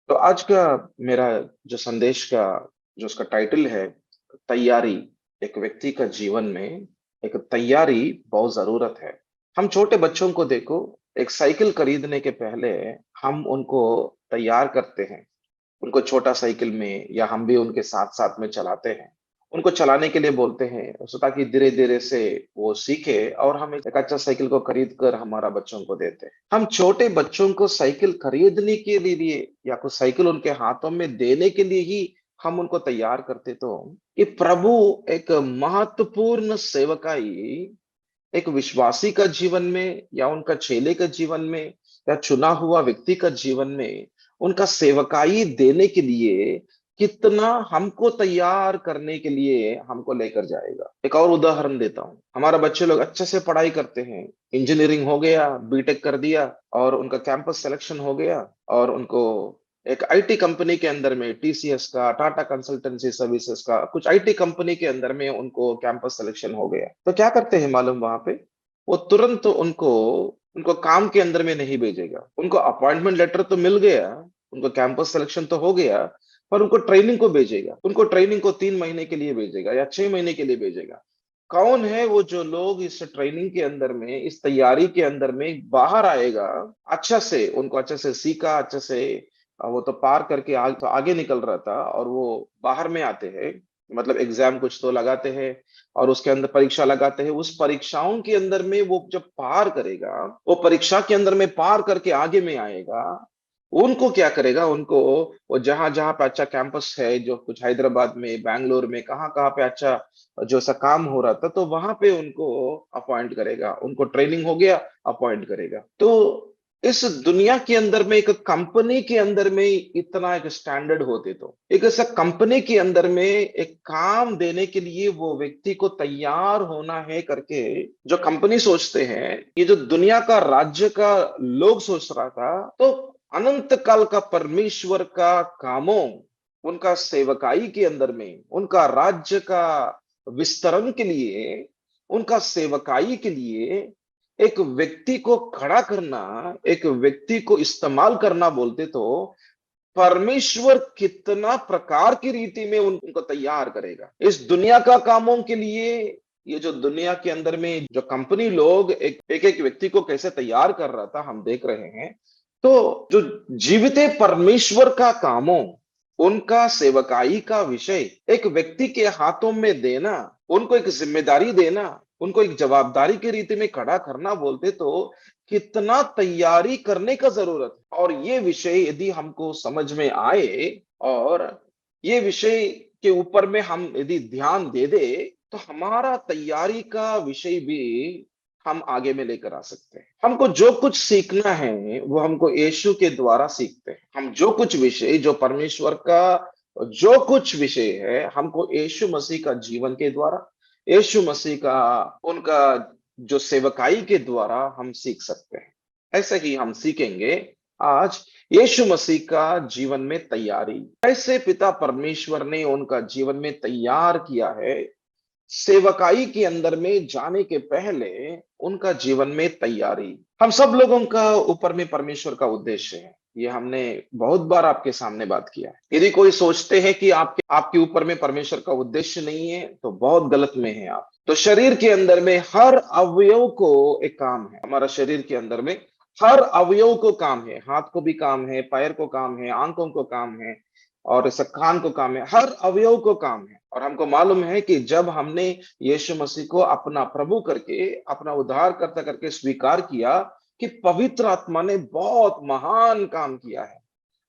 तो आज का मेरा जो संदेश का जो उसका टाइटल है, तैयारी। एक व्यक्ति का जीवन में एक तैयारी बहुत जरूरत है। हम छोटे बच्चों को देखो, एक साइकिल खरीदने के पहले हम उनको तैयार करते हैं। उनको छोटा साइकिल में या हम भी उनके साथ साथ में चलाते हैं। उनको चलाने के लिए बोलते हैं उसको, ताकि धीरे धीरे से वो सीखे और हम एक अच्छा साइकिल को खरीद कर हमारा बच्चों को देते हैं। हम छोटे बच्चों को साइकिल खरीदने के लिए या कुछ साइकिल उनके हाथों में देने के लिए ही हम उनको तैयार करते। तो ये प्रभु एक महत्वपूर्ण सेवकाई एक विश्वासी का जीवन में या उनका चेले का जीवन में या चुना हुआ व्यक्ति का जीवन में उनका सेवकाई देने के लिए कितना हमको तैयार करने के लिए हमको लेकर जाएगा। एक और उदाहरण देता हूँ। हमारा बच्चे लोग अच्छे से पढ़ाई करते हैं, इंजीनियरिंग हो गया, बीटेक कर दिया और उनका कैंपस सिलेक्शन हो गया और उनको एक आईटी कंपनी के अंदर में टीसीएस का, टाटा कंसल्टेंसी सर्विसेज का, कुछ आईटी कंपनी के अंदर में उनको कैंपस सिलेक्शन हो गया। तो क्या करते हैं मालूम? वहां पे वो तुरंत उनको उनको काम के अंदर में नहीं भेजेगा। उनको अपॉइंटमेंट लेटर तो मिल गया, उनको कैंपस सिलेक्शन तो हो गया, पर उनको ट्रेनिंग को भेजेगा। उनको ट्रेनिंग को 3 महीने के लिए भेजेगा या 6 महीने के लिए भेजेगा। कौन है वो जो लोग इस ट्रेनिंग के अंदर में, इस तैयारी के अंदर में बाहर आएगा, अच्छा से उनको अच्छे से सीखा, अच्छे से वो तो पार करके तो आगे निकल रहा था और वो बाहर में आते हैं। मतलब एग्जाम कुछ तो लगाते हैं और उसके अंदर परीक्षा लगाते हैं। उस परीक्षाओं के अंदर में वो जब पार करेगा, वो परीक्षा के अंदर में पार करके आगे में आएगा, उनको क्या करेगा? उनको वो जहां जहां पे अच्छा कैंपस है, जो कुछ हैदराबाद में, बैंगलोर में, कहाँ कहाँ पे अच्छा जो सा काम हो रहा था, तो वहां पे उनको अपॉइंट करेगा। उनको ट्रेनिंग हो गया, अपॉइंट करेगा। तो इस दुनिया के अंदर में एक कंपनी के अंदर में इतना एक स्टैंडर्ड होते, तो एक ऐसा कंपनी के अंदर में एक काम देने के लिए वो व्यक्ति को तैयार होना है करके जो कंपनी सोचते हैं, ये जो दुनिया का राज्य का लोग सोच रहा था। तो अनंत काल का परमेश्वर का कामों, उनका सेवकाई के अंदर में, उनका राज्य का विस्तरण के लिए, उनका सेवकाई के लिए एक व्यक्ति को खड़ा करना, एक व्यक्ति को इस्तेमाल करना बोलते, तो परमेश्वर कितना प्रकार की रीति में उनको तैयार करेगा इस दुनिया का कामों के लिए। ये जो दुनिया के अंदर में जो कंपनी लोग एक एक व्यक्ति को कैसे तैयार कर रहा था, हम देख रहे हैं। तो जो जीवित परमेश्वर का कामों, उनका सेवकाई का विषय एक व्यक्ति के हाथों में देना, उनको एक जिम्मेदारी देना, उनको एक जवाबदारी की रीति में खड़ा करना बोलते, तो कितना तैयारी करने का जरूरत है। और ये विषय यदि हमको समझ में आए और ये विषय के ऊपर में हम यदि ध्यान दे दे, तो हमारा तैयारी का विषय भी हम आगे में लेकर आ सकते हैं। हमको जो कुछ सीखना है वो हमको यीशु के द्वारा सीखते हैं। हम जो कुछ विषय, जो परमेश्वर का जो कुछ विषय है, हमको यीशु मसीह का जीवन के द्वारा, यीशु मसीह का उनका जो सेवकाई के द्वारा हम सीख सकते हैं। ऐसे ही हम सीखेंगे आज यीशु मसीह का जीवन में तैयारी, कैसे पिता परमेश्वर ने उनका जीवन में तैयार किया है। सेवकाई के अंदर में जाने के पहले उनका जीवन में तैयारी। हम सब लोगों का ऊपर में परमेश्वर का उद्देश्य है, ये हमने बहुत बार आपके सामने बात किया है। यदि कोई सोचते हैं कि आपके आपके ऊपर में परमेश्वर का उद्देश्य नहीं है, तो बहुत गलत में है आप। तो शरीर के अंदर में हर अवयव को एक काम है। हमारा शरीर के अंदर में हर अवयव को काम है। हाथ को भी काम है, पैर को काम है, आंखों को काम है और इस कान को काम है, हर अवयव को काम है। और हमको मालूम है कि जब हमने यीशु मसीह को अपना प्रभु करके, अपना उद्धारकर्ता करके स्वीकार किया, कि पवित्र आत्मा ने बहुत महान काम किया है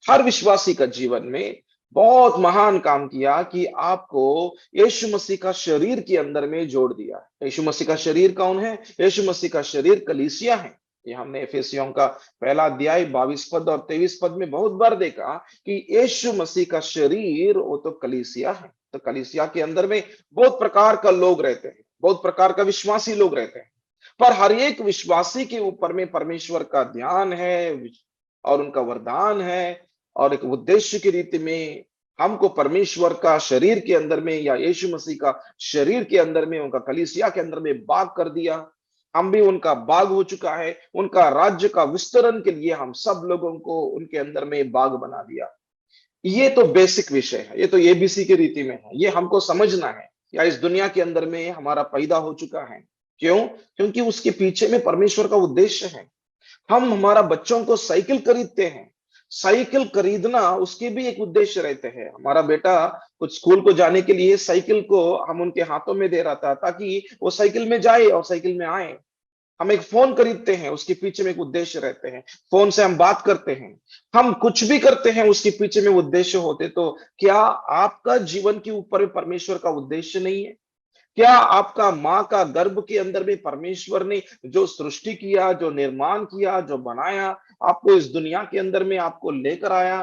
हर विश्वासी का जीवन में, बहुत महान काम किया कि आपको यीशु मसीह का शरीर के अंदर में जोड़ दिया। यीशु मसीह का शरीर कौन है? यीशु मसीह का शरीर कलीसिया है। ये हमने एफेसियों का पहला अध्याय 22 पद और 23 पद में बहुत बार देखा कि यीशु मसीह का शरीर वो तो कलीसिया है। तो कलीसिया के अंदर में बहुत प्रकार का लोग रहते हैं, बहुत प्रकार का विश्वासी लोग रहते हैं, पर हर एक विश्वासी के ऊपर में परमेश्वर का ध्यान है और उनका वरदान है और एक उद्देश्य की रीति में हमको परमेश्वर का शरीर के अंदर में या यीशु मसीह का शरीर के अंदर में, उनका कलीसिया के अंदर में बाग कर दिया। हम भी उनका बाग हो चुका है। उनका राज्य का विस्तरण के लिए हम सब लोगों को उनके अंदर में बाग बना दिया। ये तो बेसिक विषय है, ये तो एबीसी की रीति में है, ये हमको समझना है। या इस दुनिया के अंदर में हमारा पैदा हो चुका है। क्यों? क्योंकि उसके पीछे में परमेश्वर का उद्देश्य है। हम हमारा बच्चों को साइकिल खरीदते हैं। साइकिल खरीदना उसके भी एक उद्देश्य रहते हैं। हमारा बेटा कुछ स्कूल को जाने के लिए साइकिल को हम उनके हाथों में दे रहा था ताकि वो साइकिल में जाए और साइकिल में आए। हम एक फोन खरीदते हैं, उसके पीछे में एक उद्देश्य रहते हैं। फोन से हम बात करते हैं। हम कुछ भी करते हैं, उसके पीछे में उद्देश्य होते। तो क्या आपका जीवन के ऊपर में परमेश्वर का उद्देश्य नहीं है? क्या आपका माँ का गर्भ के अंदर में परमेश्वर ने जो सृष्टि किया, जो निर्माण किया, जो बनाया, आपको इस दुनिया के अंदर में आपको लेकर आया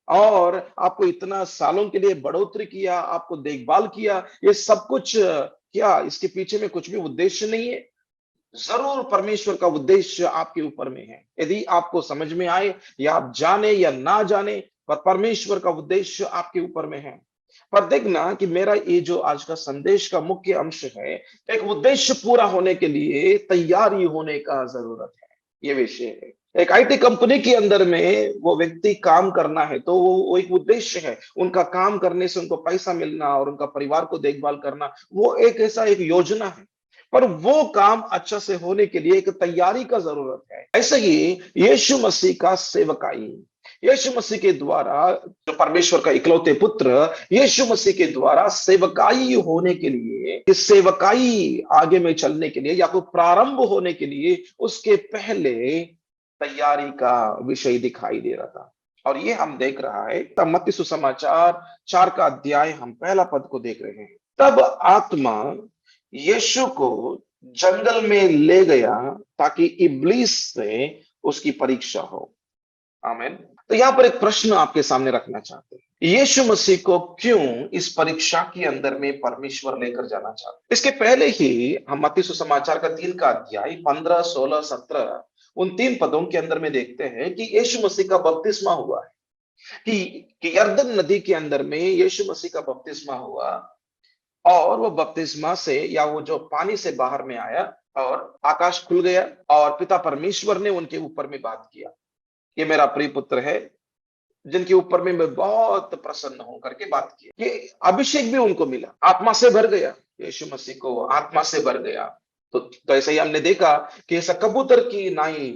और आपको इतना सालों के लिए बढ़ोतरी किया, आपको देखभाल किया, ये सब कुछ क्या इसके पीछे में कुछ भी उद्देश्य नहीं है? जरूर परमेश्वर का उद्देश्य आपके ऊपर में है। यदि आपको समझ में आए या आप जाने या ना जाने, पर परमेश्वर का उद्देश्य आपके ऊपर में है। पर देखना कि मेरा ये जो आज का संदेश का मुख्य अंश है, एक उद्देश्य पूरा होने के लिए तैयारी होने का जरूरत है। ये विषय है। एक आईटी कंपनी के अंदर में वो व्यक्ति काम करना है तो वो एक उद्देश्य है। उनका काम करने से उनको पैसा मिलना और उनका परिवार को देखभाल करना, वो एक ऐसा एक योजना है। पर वो काम अच्छा से होने के लिए एक तैयारी का जरूरत है। ऐसे ही यीशु मसीह का सेवकाई, यीशु मसीह के द्वारा, जो परमेश्वर का इकलौते पुत्र, यीशु मसीह के द्वारा सेवकाई होने के लिए, इस सेवकाई आगे में चलने के लिए या कोई प्रारंभ होने के लिए उसके पहले तैयारी का विषय दिखाई दे रहा था। और ये हम देख रहा है तब मत्ती सुसमाचार 4 का अध्याय हम पहला पद को देख रहे हैं। तब आत्मा यीशु को जंगल में ले गया ताकि इब्लीस से उसकी परीक्षा हो। आमीन। तो यहां पर एक प्रश्न आपके सामने रखना चाहते हैं, यीशु मसीह को क्यों इस परीक्षा के अंदर में परमेश्वर लेकर जाना चाहते हैं? इसके पहले ही हम मत्ती सुसमाचार का 3 का अध्याय 15, 16, 17 उन 3 पदों के अंदर में देखते हैं कि यीशु मसीह का बपतिस्मा हुआ है। कि यरदन नदी के अंदर में यीशु मसीह का बपतिस्मा हुआ और वो बपतिस्मा से या वो जो पानी से बाहर में आया और आकाश खुल गया और पिता परमेश्वर ने उनके ऊपर में बात किया, ये मेरा प्रिय पुत्र है जिनके ऊपर में मैं बहुत प्रसन्न हूं करके बात की। ये अभिषेक भी उनको मिला, आत्मा से भर गया। यीशु मसीह को आत्मा से भर गया। तो ऐसे ही हमने देखा कि ऐसा कबूतर की नाई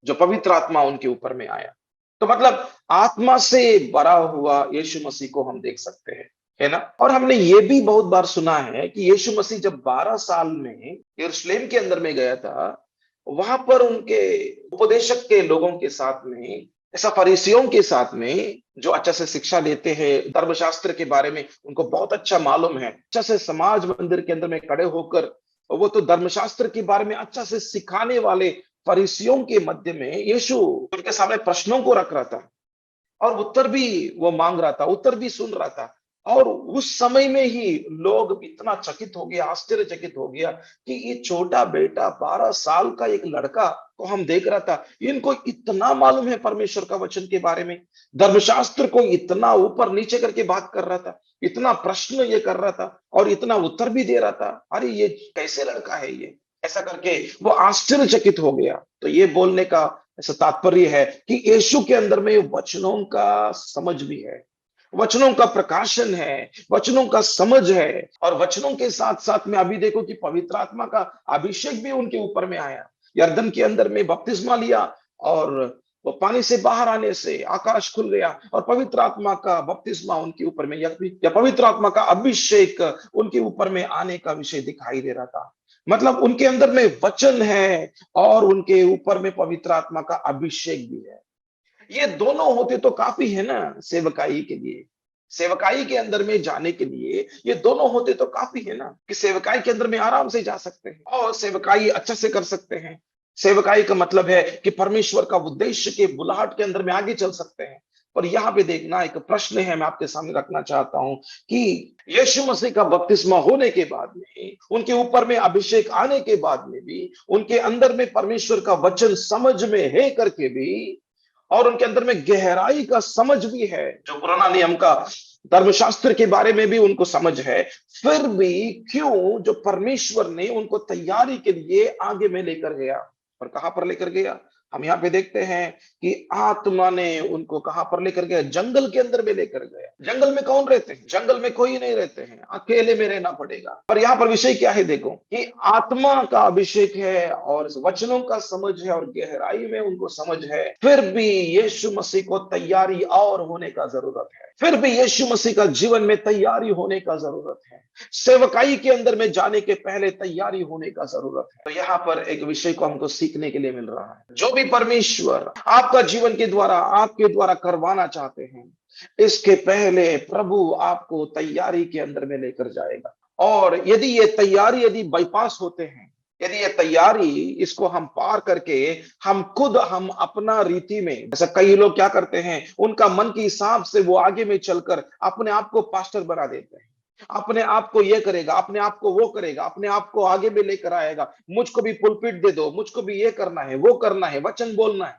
जो पवित्र आत्मा उनके ऊपर में आया। तो मतलब आत्मा से भरा हुआ यीशु मसीह को हम देख सकते हैं, है ना? और हमने ये भी बहुत बार सुना है कि यीशु मसीह जब 12 साल में यरूशलेम के अंदर में गया था, वहां पर उनके उपदेशक के लोगों के साथ में, ऐसा फरीसियों के साथ में जो अच्छा से शिक्षा लेते हैं, धर्मशास्त्र के बारे में उनको बहुत अच्छा मालूम है, अच्छा से समाज मंदिर के अंदर में खड़े होकर वो तो धर्मशास्त्र के बारे में अच्छा से सिखाने वाले फरीसियों के मध्य में यीशु उनके सामने प्रश्नों को रख रहा था और उत्तर भी वो मांग रहा था, उत्तर भी सुन रहा था। और उस समय में ही लोग इतना चकित हो गया, आश्चर्यचकित हो गया कि ये छोटा बेटा 12 साल का एक लड़का को हम देख रहा था, इनको इतना मालूम है परमेश्वर का वचन के बारे में, धर्मशास्त्र को इतना ऊपर नीचे करके बात कर रहा था, इतना प्रश्न ये कर रहा था और इतना उत्तर भी दे रहा था। अरे ये कैसे लड़का है ये, ऐसा करके वो आश्चर्यचकित हो गया। तो ये बोलने का ऐसा तात्पर्य है कि यीशु के अंदर में वचनों का समझ भी है, वचनों का प्रकाशन है, वचनों का समझ है। और वचनों के साथ साथ में अभी देखो कि पवित्र आत्मा का अभिषेक भी उनके ऊपर में आया। यरदन के अंदर में बपतिस्मा लिया और वो पानी से बाहर आने से आकाश खुल गया और पवित्र आत्मा का बपतिस्मा उनके ऊपर में या पवित्र आत्मा का अभिषेक उनके ऊपर में आने का विषय दिखाई दे रहा था। मतलब उनके अंदर में वचन है और उनके ऊपर में पवित्र आत्मा का अभिषेक भी है। ये दोनों होते तो काफी है ना सेवकाई के लिए। सेवकाई के अंदर में जाने के लिए ये दोनों होते तो काफी है ना, कि सेवकाई के अंदर में आराम से जा सकते हैं और सेवकाई अच्छे से कर सकते हैं। सेवकाई का मतलब है कि परमेश्वर का उद्देश्य के बुलाहट के अंदर में आगे चल सकते हैं। पर यहाँ पे देखना एक प्रश्न है, मैं आपके सामने रखना चाहता हूं कि यीशु मसीह का बपतिस्मा होने के बाद में, उनके ऊपर में अभिषेक आने के बाद में भी, उनके अंदर में परमेश्वर का वचन समझ में है करके भी, और उनके अंदर में गहराई का समझ भी है, जो पुराना नियम का धर्मशास्त्र के बारे में भी उनको समझ है, फिर भी क्यों जो परमेश्वर ने उनको तैयारी के लिए आगे में लेकर गया। और कहां पर लेकर गया? हम यहाँ पे देखते हैं कि आत्मा ने उनको कहां पर लेकर गया? जंगल के अंदर में लेकर गया। जंगल में कौन रहते हैं? जंगल में कोई नहीं रहते हैं, अकेले में रहना पड़ेगा। पर यहाँ पर विषय क्या है देखो, कि आत्मा का अभिषेक है और इस वचनों का समझ है और गहराई में उनको समझ है, फिर भी यीशु मसीह को तैयारी और होने का जरूरत है। फिर भी यीशु मसीह का जीवन में तैयारी होने का जरूरत है। सेवकाई के अंदर में जाने के पहले तैयारी होने का जरूरत है। तो यहाँ पर एक विषय को हमको सीखने के लिए मिल रहा है, जो भी परमेश्वर आपका जीवन के द्वारा आपके द्वारा करवाना चाहते हैं, इसके पहले प्रभु आपको तैयारी के अंदर में लेकर जाएगा। और यदि ये तैयारी यदि बाईपास होते हैं, यदि ये तैयारी इसको हम पार करके हम अपना रीति में, ऐसा कई लोग क्या करते हैं, उनका मन के हिसाब से वो आगे में चलकर अपने आप को पास्टर बना देते हैं। अपने आप को ये करेगा, अपने आप को वो करेगा, अपने आप को आगे में लेकर आएगा। मुझको भी पुलपिट दे दो, मुझको भी ये करना है, वो करना है, वचन बोलना है,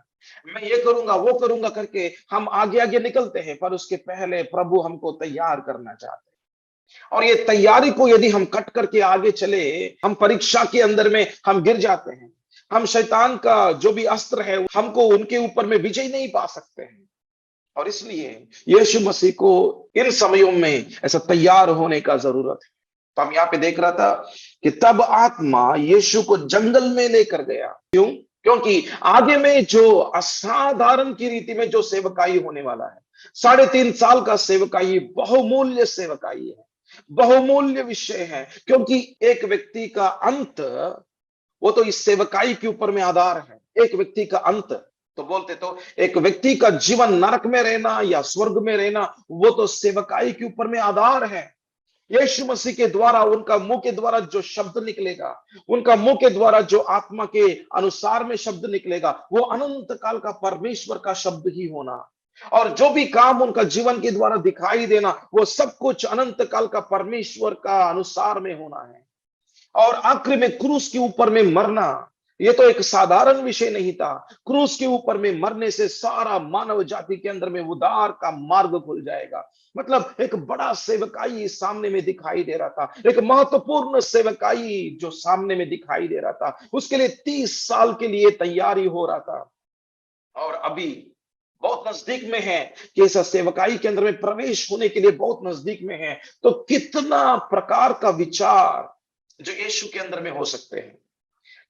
मैं ये करूंगा वो करूंगा करके हम आगे आगे निकलते हैं। पर उसके पहले प्रभु हमको तैयार करना चाहते हैं। और ये तैयारी को यदि हम कट करके आगे चले, हम परीक्षा के अंदर में हम गिर जाते हैं। हम शैतान का जो भी अस्त्र है, हमको उनके ऊपर में विजय नहीं पा सकते हैं। और इसलिए यीशु मसीह को इन समयों में ऐसा तैयार होने का जरूरत है। तो हम यहाँ पे देख रहा था कि तब आत्मा यीशु को जंगल में लेकर गया। क्यों? क्योंकि आगे में जो असाधारण की रीति में जो सेवकाई होने वाला है, 3.5 साल का सेवकाई बहुमूल्य सेवकाई है, बहुमूल्य विषय है। क्योंकि एक व्यक्ति का अंत, वो तो इस सेवकाई के ऊपर में आधार है। एक व्यक्ति का अंत, तो बोलते तो एक व्यक्ति का जीवन नरक में रहना या स्वर्ग में रहना, वो तो सेवकाई के ऊपर में आधार है। यीशु मसीह के द्वारा, उनका मुंह के द्वारा जो शब्द निकलेगा, उनका मुंह के द्वारा जो आत्मा के अनुसार में शब्द निकलेगा, वो अनंत काल का परमेश्वर का शब्द ही होना। और जो भी काम उनका जीवन के द्वारा दिखाई देना, वो सब कुछ अनंत काल का परमेश्वर का अनुसार में होना है। और आखिर में क्रूस के ऊपर में मरना, ये तो एक साधारण विषय नहीं था। क्रूस के ऊपर में मरने से सारा मानव जाति के अंदर में उद्धार का मार्ग खुल जाएगा। मतलब एक बड़ा सेवकाई सामने में दिखाई दे रहा था, एक महत्वपूर्ण सेवकाई जो सामने में दिखाई दे रहा था। उसके लिए 30 साल के लिए तैयारी हो रहा था। और अभी बहुत नजदीक में है कि इस सेवकाई के अंदर में प्रवेश होने के लिए बहुत नजदीक में है। तो कितना प्रकार का विचार जो यीशु के अंदर में हो सकते हैं,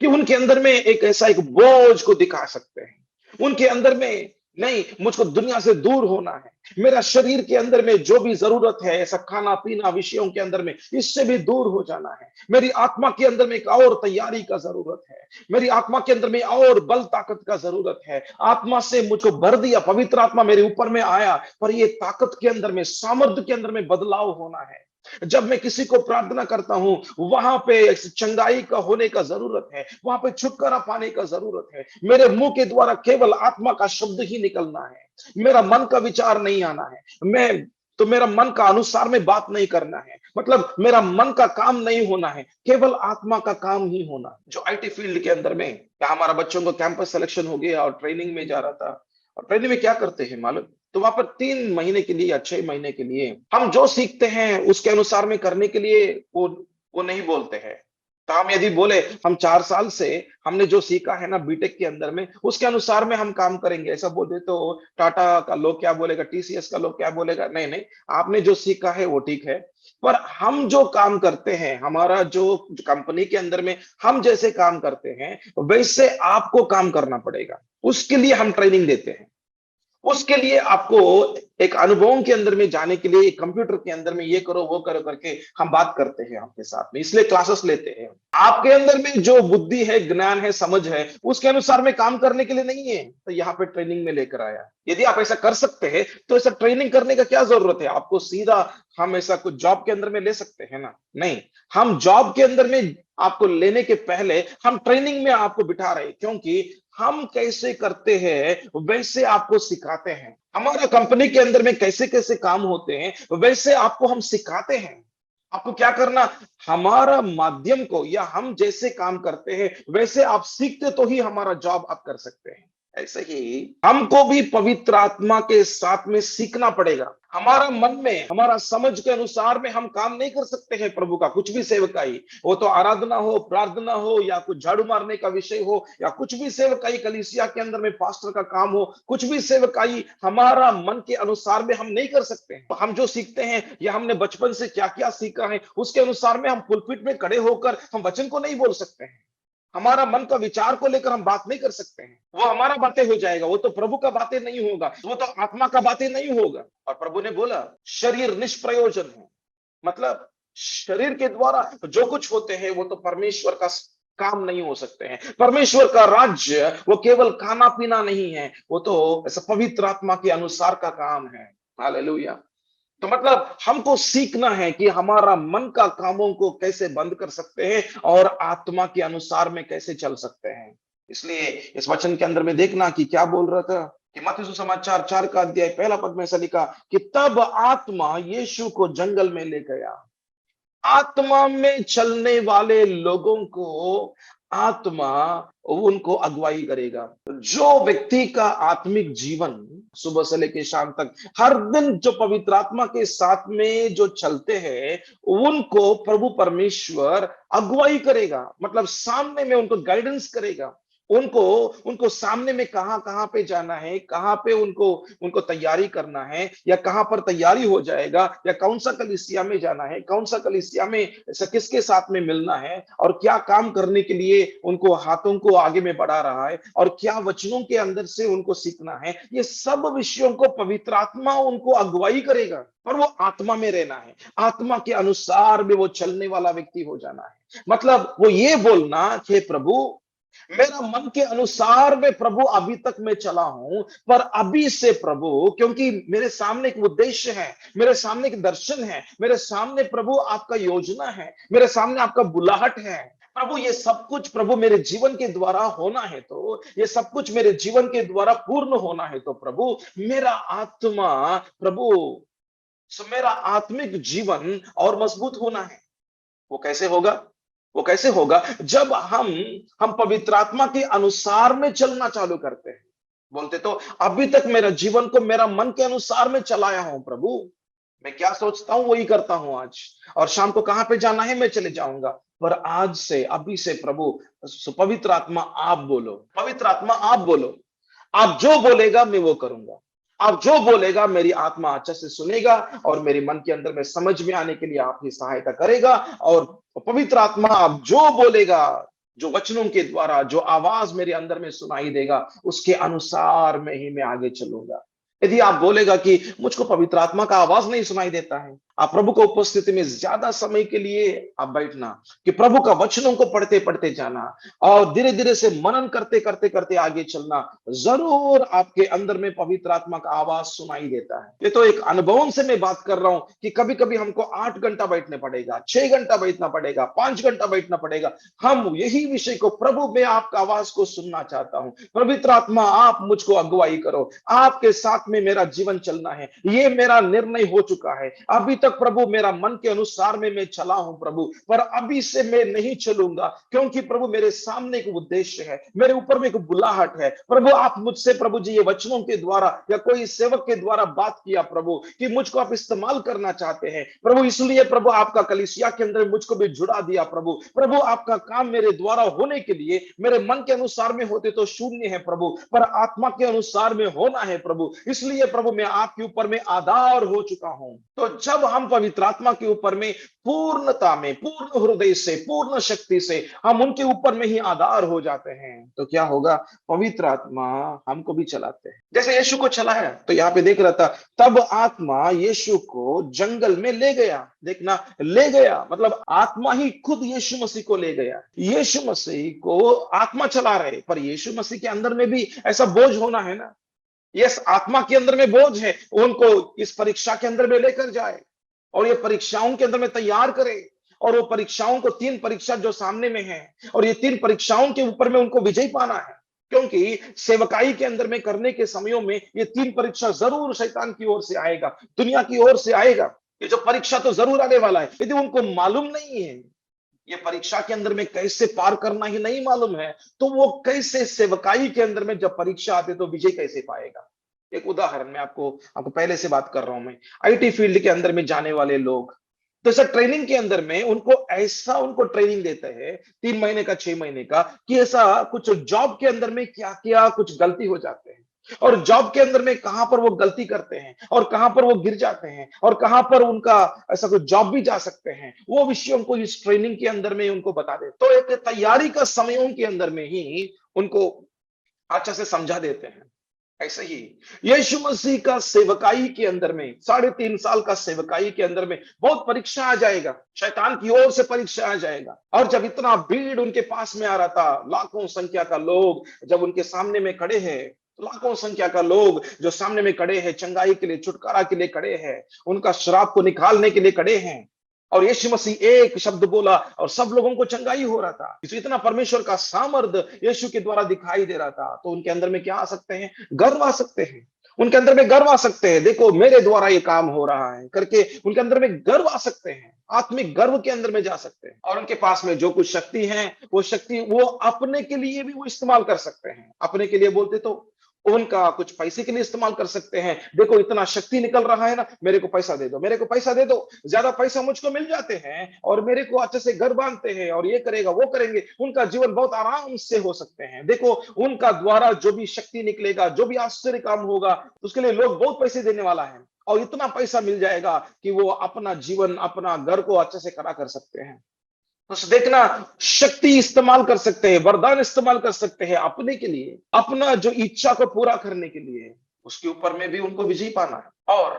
कि उनके अंदर में एक ऐसा एक बोझ को दिखा सकते हैं। उनके अंदर में, नहीं, मुझको दुनिया से दूर होना है, मेरा शरीर के अंदर में जो भी जरूरत है, ऐसा खाना पीना विषयों के अंदर में, इससे भी दूर हो जाना है। मेरी आत्मा के अंदर में एक और तैयारी का जरूरत है। मेरी आत्मा के अंदर में और बल ताकत का जरूरत है। आत्मा से मुझको भर दिया, पवित्र आत्मा मेरे ऊपर में आया, पर ये ताकत के अंदर में, सामर्थ्य के अंदर में बदलाव होना है। जब मैं किसी को प्रार्थना करता हूं, वहां पे चंगाई का होने का जरूरत है, वहां पे छुटकारा पाने का जरूरत है। मेरे मुंह के द्वारा केवल आत्मा का शब्द ही निकलना है, मेरा मन का विचार नहीं आना है। मेरा मन का अनुसार में बात नहीं करना है, मतलब मेरा मन का काम नहीं होना है, केवल आत्मा का काम ही होना। जो आईटी फील्ड के अंदर में, क्या हमारा बच्चों को कैंपस सिलेक्शन हो गया और ट्रेनिंग में जा रहा था, और ट्रेनिंग में क्या करते हैं मालूम? तो वहां पर 3 महीने के लिए या 6 महीने के लिए हम जो सीखते हैं उसके अनुसार में करने के लिए वो नहीं बोलते हैं। तो हम यदि बोले हम 4 साल से हमने जो सीखा है ना बीटेक के अंदर में, उसके अनुसार में हम काम करेंगे, ऐसा बोल दे तो टाटा का लोग क्या बोलेगा, टीसीएस का लोग क्या बोलेगा? नहीं नहीं, आपने जो सीखा है वो ठीक है, पर हम जो काम करते हैं, हमारा जो कंपनी के अंदर में हम जैसे काम करते हैं, वैसे आपको काम करना पड़ेगा। उसके लिए हम ट्रेनिंग देते हैं। उसके लिए आपको एक अनुभव के अंदर में जाने के लिए कंप्यूटर के अंदर में ये करो वो करो करके हम बात करते हैं आपके साथ में, इसलिए क्लासेस लेते हैं। आपके अंदर में जो बुद्धि है, ज्ञान है, समझ है, उसके अनुसार में काम करने के लिए नहीं है, तो यहाँ पे ट्रेनिंग में लेकर आया। यदि आप ऐसा कर सकते हैं तो ऐसा ट्रेनिंग करने का क्या जरूरत है आपको? सीधा हम ऐसा कुछ जॉब के अंदर में ले सकते हैं ना? नहीं, हम जॉब के अंदर में आपको लेने के पहले हम ट्रेनिंग में आपको बिठा रहे, क्योंकि हम कैसे करते हैं वैसे आपको सिखाते हैं। हमारा कंपनी के अंदर में कैसे कैसे काम होते हैं वैसे आपको हम सिखाते हैं। आपको क्या करना, हमारा माध्यम को या हम जैसे काम करते हैं वैसे आप सीखते तो ही हमारा जॉब आप कर सकते हैं। ऐसे ही हमको भी पवित्र आत्मा के साथ में सीखना पड़ेगा। हमारा मन में, हमारा समझ के अनुसार में हम काम नहीं कर सकते हैं प्रभु का कुछ भी सेवकाई। वो तो आराधना हो, प्रार्थना हो, या कुछ झाड़ू मारने का विषय हो, या कुछ भी सेवकाई कलीसिया के अंदर में पास्टर का काम हो, कुछ भी सेवकाई हमारा मन के अनुसार में हम नहीं कर सकते हैं। हम जो सीखते हैं या हमने बचपन से क्या क्या सीखा है, उसके अनुसार में हम पुलपिट में खड़े होकर हम वचन को नहीं बोल सकते हैं। हमारा मन का विचार को लेकर हम बात नहीं कर सकते हैं। वो हमारा बातें हो जाएगा, वो तो प्रभु का बातें नहीं होगा, वो तो आत्मा का बातें नहीं होगा। और प्रभु ने बोला शरीर निष्प्रयोजन है, मतलब शरीर के द्वारा जो कुछ होते हैं वो तो परमेश्वर का काम नहीं हो सकते हैं। परमेश्वर का राज्य वो केवल खाना पीना नहीं है, वो तो ऐसा पवित्र आत्मा के अनुसार का काम है। हालेलुया। तो मतलब हमको सीखना है कि हमारा मन का कामों को कैसे बंद कर सकते हैं और आत्मा के अनुसार में कैसे चल सकते हैं। इसलिए इस वचन के अंदर में देखना कि क्या बोल रहा था कि मत्ती सुसमाचार 4 का अध्याय पहला पद में ऐसा लिखा कि तब आत्मा यीशु को जंगल में ले गया। आत्मा में चलने वाले लोगों को आत्मा उनको अगुवाई करेगा। जो व्यक्ति का आत्मिक जीवन सुबह से लेकर शाम तक हर दिन जो पवित्र आत्मा के साथ में जो चलते हैं, उनको प्रभु परमेश्वर अगुवाई करेगा, मतलब सामने में उनको गाइडेंस करेगा। उनको उनको सामने में कहां कहां पे जाना है, कहां पे उनको उनको तैयारी करना है, या कहां पर तैयारी हो जाएगा, या कौन सा कलीसिया में जाना है, कौन सा कलीसिया में किसके साथ में मिलना है, और क्या काम करने के लिए उनको हाथों को आगे में बढ़ा रहा है, और क्या वचनों के अंदर से उनको सीखना है। ये सब विषयों को पवित्र आत्मा उनको अगुवाई करेगा। पर वो आत्मा में रहना है, आत्मा के अनुसार में वो चलने वाला व्यक्ति हो जाना है। मतलब वो ये बोलना कि प्रभु मेरा मन के अनुसार में प्रभु अभी तक मैं चला हूं, पर अभी से प्रभु, क्योंकि मेरे सामने एक उद्देश्य है, मेरे सामने एक दर्शन है, मेरे सामने प्रभु आपका योजना है, मेरे सामने आपका बुलाहट है। प्रभु ये सब कुछ प्रभु मेरे जीवन के द्वारा होना है, तो ये सब कुछ मेरे जीवन के द्वारा पूर्ण होना है, तो प्रभु मेरा आत्मा, प्रभु मेरा आत्मिक जीवन और मजबूत होना है। वो कैसे होगा? वो कैसे होगा जब हम पवित्र आत्मा के अनुसार में चलना चालू करते हैं। बोलते तो अभी तक मेरा जीवन को मेरा मन के अनुसार में चलाया हूं प्रभु, मैं क्या सोचता हूं वही करता हूं आज, और शाम को कहां पे जाना है मैं चले जाऊंगा। पर आज से, अभी से प्रभु पवित्र आत्मा आप बोलो, पवित्र आत्मा आप बोलो, आप जो बोलेगा मैं वो करूंगा। आप जो बोलेगा मेरी आत्मा अच्छे से सुनेगा, और मेरे मन के अंदर में समझ में आने के लिए आप ही सहायता करेगा। और पवित्र आत्मा आप जो बोलेगा, जो वचनों के द्वारा जो आवाज मेरे अंदर में सुनाई देगा, उसके अनुसार में ही मैं आगे चलूंगा। यदि आप बोलेगा कि मुझको पवित्र आत्मा का आवाज नहीं सुनाई देता है, आप प्रभु को उपस्थिति में ज्यादा समय के लिए आप बैठना, कि प्रभु का वचनों को पढ़ते पढ़ते जाना, और धीरे धीरे से मनन करते करते करते आगे चलना, जरूर आपके अंदर में पवित्र आत्मा का आवाज सुनाई देता है। ये तो एक अनुभव से मैं बात कर रहा हूं कि कभी कभी हमको 8 घंटा बैठने पड़ेगा, 6 घंटा बैठना पड़ेगा, 5 घंटा बैठना पड़ेगा। हम यही विषय को, प्रभु मैं आपका आवाज को सुनना चाहता हूं, पवित्र आत्मा आप मुझको अगुवाई करो, आपके साथ में मेरा जीवन चलना है, ये मेरा निर्णय हो चुका है। अभी तक प्रभु मेरा मन के अनुसार में मैं चला हूं प्रभु, पर अभी से मैं नहीं चलूंगा, क्योंकि प्रभु मेरे सामने एक उद्देश्य है, मेरे ऊपर में एक बुलाहट है। प्रभु आप मुझसे प्रभु जी ये वचनों के द्वारा या कोई सेवक के द्वारा बात किया प्रभु, कि मुझको आप इस्तेमाल करना चाहते हैं प्रभु, इसलिए प्रभु आपका कलीसिया के अंदर मुझको भी जुड़ा दिया प्रभु। प्रभु आपका काम मेरे द्वारा होने के लिए मेरे मन के अनुसार में होते तो शून्य है प्रभु, पर आत्मा के अनुसार में होना है प्रभु, इसलिए प्रभु मैं आपके ऊपर में आधार हो चुका हूं। तो जब हम पवित्र आत्मा के ऊपर में पूर्णता में, पूर्ण हृदय से, पूर्ण शक्ति से हम उनके ऊपर में ही आधार हो जाते हैं, तो क्या होगा? पवित्र आत्मा हमको भी चलाते हैं, जैसे यीशु को चलाया। तो यहाँ पे देख रहा था, तब आत्मा यीशु को जंगल में ले गया। देखना, ले गया मतलब आत्मा ही खुद यीशु मसीह को ले गया। यीशु मसीह को आत्मा चला रहे, पर यीशु मसीह के अंदर में भी ऐसा बोझ होना है ना। यस, आत्मा के अंदर में बोझ है, उनको इस परीक्षा के अंदर में लेकर जाए, और ये परीक्षाओं के अंदर में तैयार करे। और वो परीक्षाओं को, 3 परीक्षा जो सामने में है, और ये 3 परीक्षाओं के ऊपर में उनको विजय पाना है, क्योंकि सेवकाई के अंदर में करने के समयों में ये 3 परीक्षा जरूर शैतान की ओर से आएगा, दुनिया की ओर से आएगा। ये जो परीक्षा तो जरूर आने वाला है। यदि उनको मालूम नहीं है, ये परीक्षा के अंदर में कैसे पार करना ही नहीं मालूम है, तो वो कैसे सेवकाई के अंदर में जब परीक्षा आती है तो विजय कैसे पाएगा? एक उदाहरण मैं आपको आपको पहले से बात कर रहा हूं मैं। आईटी फील्ड के अंदर में जाने वाले लोग, तो ऐसा ट्रेनिंग के अंदर में उनको ट्रेनिंग देते हैं 3 महीने का, 6 महीने का, कि ऐसा कुछ जॉब के अंदर में क्या क्या कुछ गलती हो जाते हैं, और जॉब के अंदर में कहां पर वो गलती करते हैं और कहां पर वो गिर जाते हैं और कहां पर उनका ऐसा कुछ जॉब भी जा सकते हैं, वो विषयों को इस ट्रेनिंग के अंदर में उनको बता दे। तो एक तैयारी का समयों के अंदर में ही उनको अच्छा से समझा देते हैं। ऐसे ही यीशु मसीह का सेवकाई के अंदर में 3.5 साल का सेवकाई के अंदर में बहुत परीक्षा आ जाएगा, शैतान की ओर से परीक्षा आ जाएगा। और जब इतना भीड़ उनके पास में आ रहा था, लाखों संख्या का लोग जब उनके सामने में खड़े हैं, तो लाखों संख्या का लोग जो सामने में खड़े हैं, चंगाई के लिए, छुटकारा के लिए खड़े हैं, उनका श्राप को निकालने के लिए खड़े हैं, और यीशु मसीह एक शब्द बोला और सब लोगों को चंगाई हो रहा था। इतना परमेश्वर का सामर्थ यीशु के द्वारा दिखाई दे रहा था, तो उनके अंदर में क्या आ सकते हैं? गर्व आ सकते हैं। उनके अंदर में गर्व आ सकते हैं, देखो मेरे द्वारा ये काम हो रहा है करके उनके अंदर में गर्व आ सकते हैं, आत्मिक गर्व के अंदर में जा सकते हैं। और उनके पास में जो कुछ शक्ति है, वो शक्ति वो अपने के लिए भी वो इस्तेमाल कर सकते हैं। अपने के लिए बोलते तो उनका कुछ पैसे के लिए इस्तेमाल कर सकते हैं। देखो इतना शक्ति निकल रहा है ना, मेरे को पैसा दे दो, मेरे को पैसा दे दो, ज्यादा पैसा मुझको मिल जाते हैं और मेरे को अच्छे से घर बांधते हैं और ये करेगा वो करेंगे, उनका जीवन बहुत आराम से हो सकते हैं। देखो उनका द्वारा जो भी शक्ति निकलेगा, जो भी आश्चर्य काम होगा, उसके लिए लोग बहुत पैसे देने वाला है और इतना पैसा मिल जाएगा कि वो अपना जीवन, अपना घर को अच्छे से खड़ा कर सकते हैं। बस देखना, शक्ति इस्तेमाल कर सकते हैं, वरदान इस्तेमाल कर सकते हैं अपने के लिए, अपना जो इच्छा को पूरा करने के लिए, उसके ऊपर में भी उनको विजय पाना है। और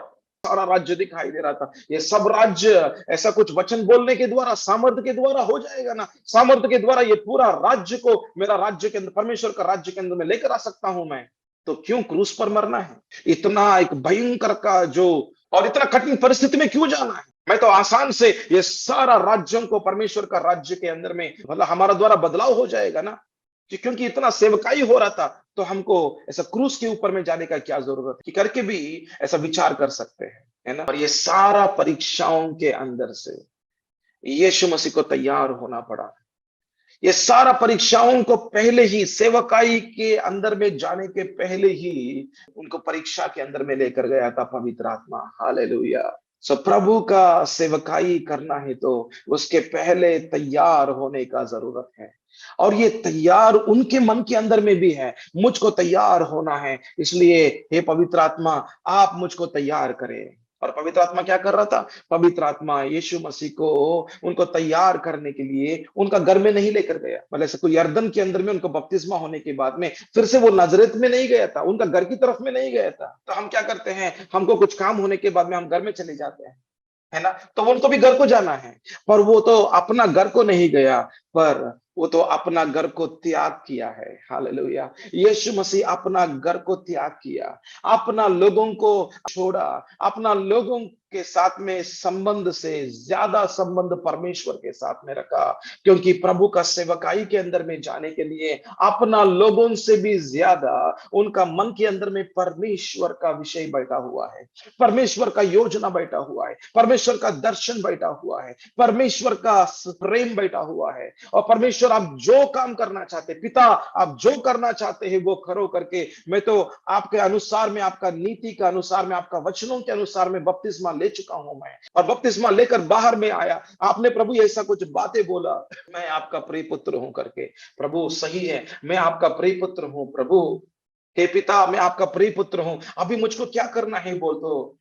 सारा राज्य दिखाई दे रहा था, ये सब राज्य ऐसा कुछ वचन बोलने के द्वारा, सामर्थ्य के द्वारा हो जाएगा ना, सामर्थ्य के द्वारा ये पूरा राज्य को मेरा राज्य के अंदर, परमेश्वर का राज्य के अंदर में लेकर आ सकता हूं मैं। तो क्यों क्रूस पर मरना है? इतना एक भयंकर का जो, और इतना कठिन परिस्थिति में क्यों जाना है? मैं तो आसान से ये सारा राज्यों को परमेश्वर का राज्य के अंदर में, मतलब हमारा द्वारा बदलाव हो जाएगा ना, क्योंकि इतना सेवकाई हो रहा था, तो हमको ऐसा क्रूस के ऊपर में जाने का क्या जरूरत है? कि करके भी ऐसा विचार कर सकते हैं, है ना। और ये सारा परीक्षाओं के अंदर से यीशु मसीह को तैयार होना पड़ा। ये सारा परीक्षाओं को पहले ही, सेवकाई के अंदर में जाने के पहले ही उनको परीक्षा के अंदर में लेकर गया था पवित्र आत्मा। हालेलुया। सो प्रभु का सेवकाई करना है तो उसके पहले तैयार होने का जरूरत है, और ये तैयार उनके मन के अंदर में भी है। मुझको तैयार होना है, इसलिए हे पवित्र आत्मा आप मुझको तैयार करें। और पवित्र आत्मा क्या कर रहा था? पवित्र आत्मा यीशु मसीह को, उनको तैयार करने के लिए उनका घर में नहीं लेकर गया, मतलब ऐसे कोई यर्दन के अंदर में उनको बपतिस्मा होने के बाद में फिर से वो नाजरेत में नहीं गया था, उनका घर की तरफ में नहीं गया था। तो हम क्या करते हैं, हमको कुछ काम होने के बाद में हम घर में चले जाते हैं, है ना। तो उनको भी घर को जाना है, पर वो तो अपना घर को नहीं गया, पर वो तो अपना घर को त्याग किया है। हालेलुया। यीशु मसीह अपना घर को त्याग किया, अपना लोगों को छोड़ा, अपना लोगों के साथ में संबंध से ज्यादा संबंध परमेश्वर के साथ में रखा, क्योंकि प्रभु का सेवकाई के अंदर में जाने के लिए अपना लोगों से भी ज्यादा उनका मन के अंदर में परमेश्वर का विषय बैठा हुआ है, परमेश्वर का योजना बैठा हुआ है, परमेश्वर का दर्शन बैठा हुआ है, परमेश्वर का प्रेम बैठा हुआ है। और परमेश्वर आप जो काम करना चाहते, पिता आप जो करना चाहते हैं वो करो करके, मैं तो आपके अनुसार में, आपका नीति के अनुसार में, आपका वचनों के अनुसार में बपतिस्मा ले चुका हूं मैं, और बपतिस्मा लेकर बाहर में आया। आपने प्रभु ऐसा कुछ बातें बोला, मैं आपका प्रिय पुत्र हूं करके। प्रभु सही है, मैं आपका प्रिय पुत्र हूं प्रभु, हे पिता मैं आपका प्रिय पुत्र हूं, अभी मुझको क्या करना है बोल दो,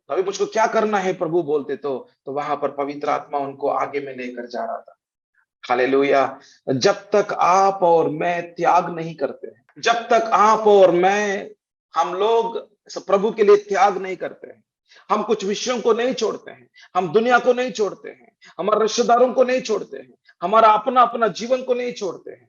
अभी मुझको क्या करना है प्रभु बोलते तो वहां पर पवित्र आत्मा उनको आगे में लेकर जा रहा था। हालेलुया। जब तक आप और मैं त्याग नहीं करते हैं, जब तक आप और मैं, हम लोग प्रभु के लिए त्याग नहीं करते हैं, हम कुछ विषयों को नहीं छोड़ते हैं, हम दुनिया को नहीं छोड़ते हैं, हमारे रिश्तेदारों को नहीं छोड़ते हैं, हमारा अपना अपना जीवन को नहीं छोड़ते हैं,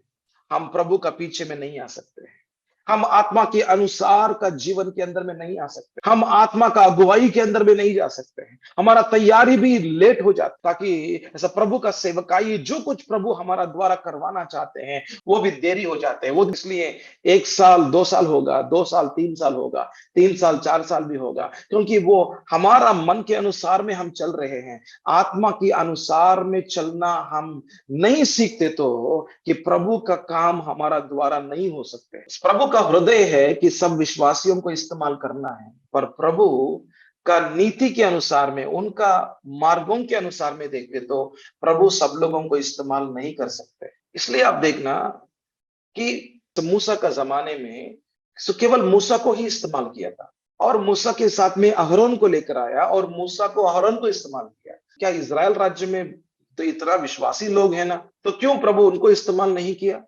हम प्रभु का पीछे में नहीं आ सकते हैं। हम आत्मा के अनुसार का जीवन के अंदर में नहीं आ सकते, हम आत्मा का अगुवाई के अंदर में नहीं जा सकते हैं। हमारा तैयारी भी लेट हो जाता, ताकि ऐसा प्रभु का सेवकाई जो कुछ प्रभु हमारा द्वारा करवाना चाहते हैं वो भी देरी हो जाते हैं। वो इसलिए 1 साल 2 साल होगा, 2 साल 3 साल होगा, 3 साल 4 साल भी होगा, क्योंकि वो हमारा मन के अनुसार में हम चल रहे हैं। आत्मा के अनुसार में चलना हम नहीं सीखते तो कि प्रभु का काम हमारा द्वारा नहीं हो सकते। प्रभु का हृदय है कि सब विश्वासियों को इस्तेमाल करना है, पर प्रभु का नीति के अनुसार में, उनका मार्गों के अनुसार में देखते तो प्रभु सब लोगों को इस्तेमाल नहीं कर सकते। इसलिए आप देखना कि मूसा का जमाने में केवल मूसा को ही इस्तेमाल किया था, और मूसा के साथ में अहरोन को लेकर आया और मूसा को अहरोन को इस्तेमाल किया। क्या इज़राइल राज्य में तो इतना विश्वासी लोग हैं ना, तो क्यों प्रभु उनको इस्तेमाल नहीं किया?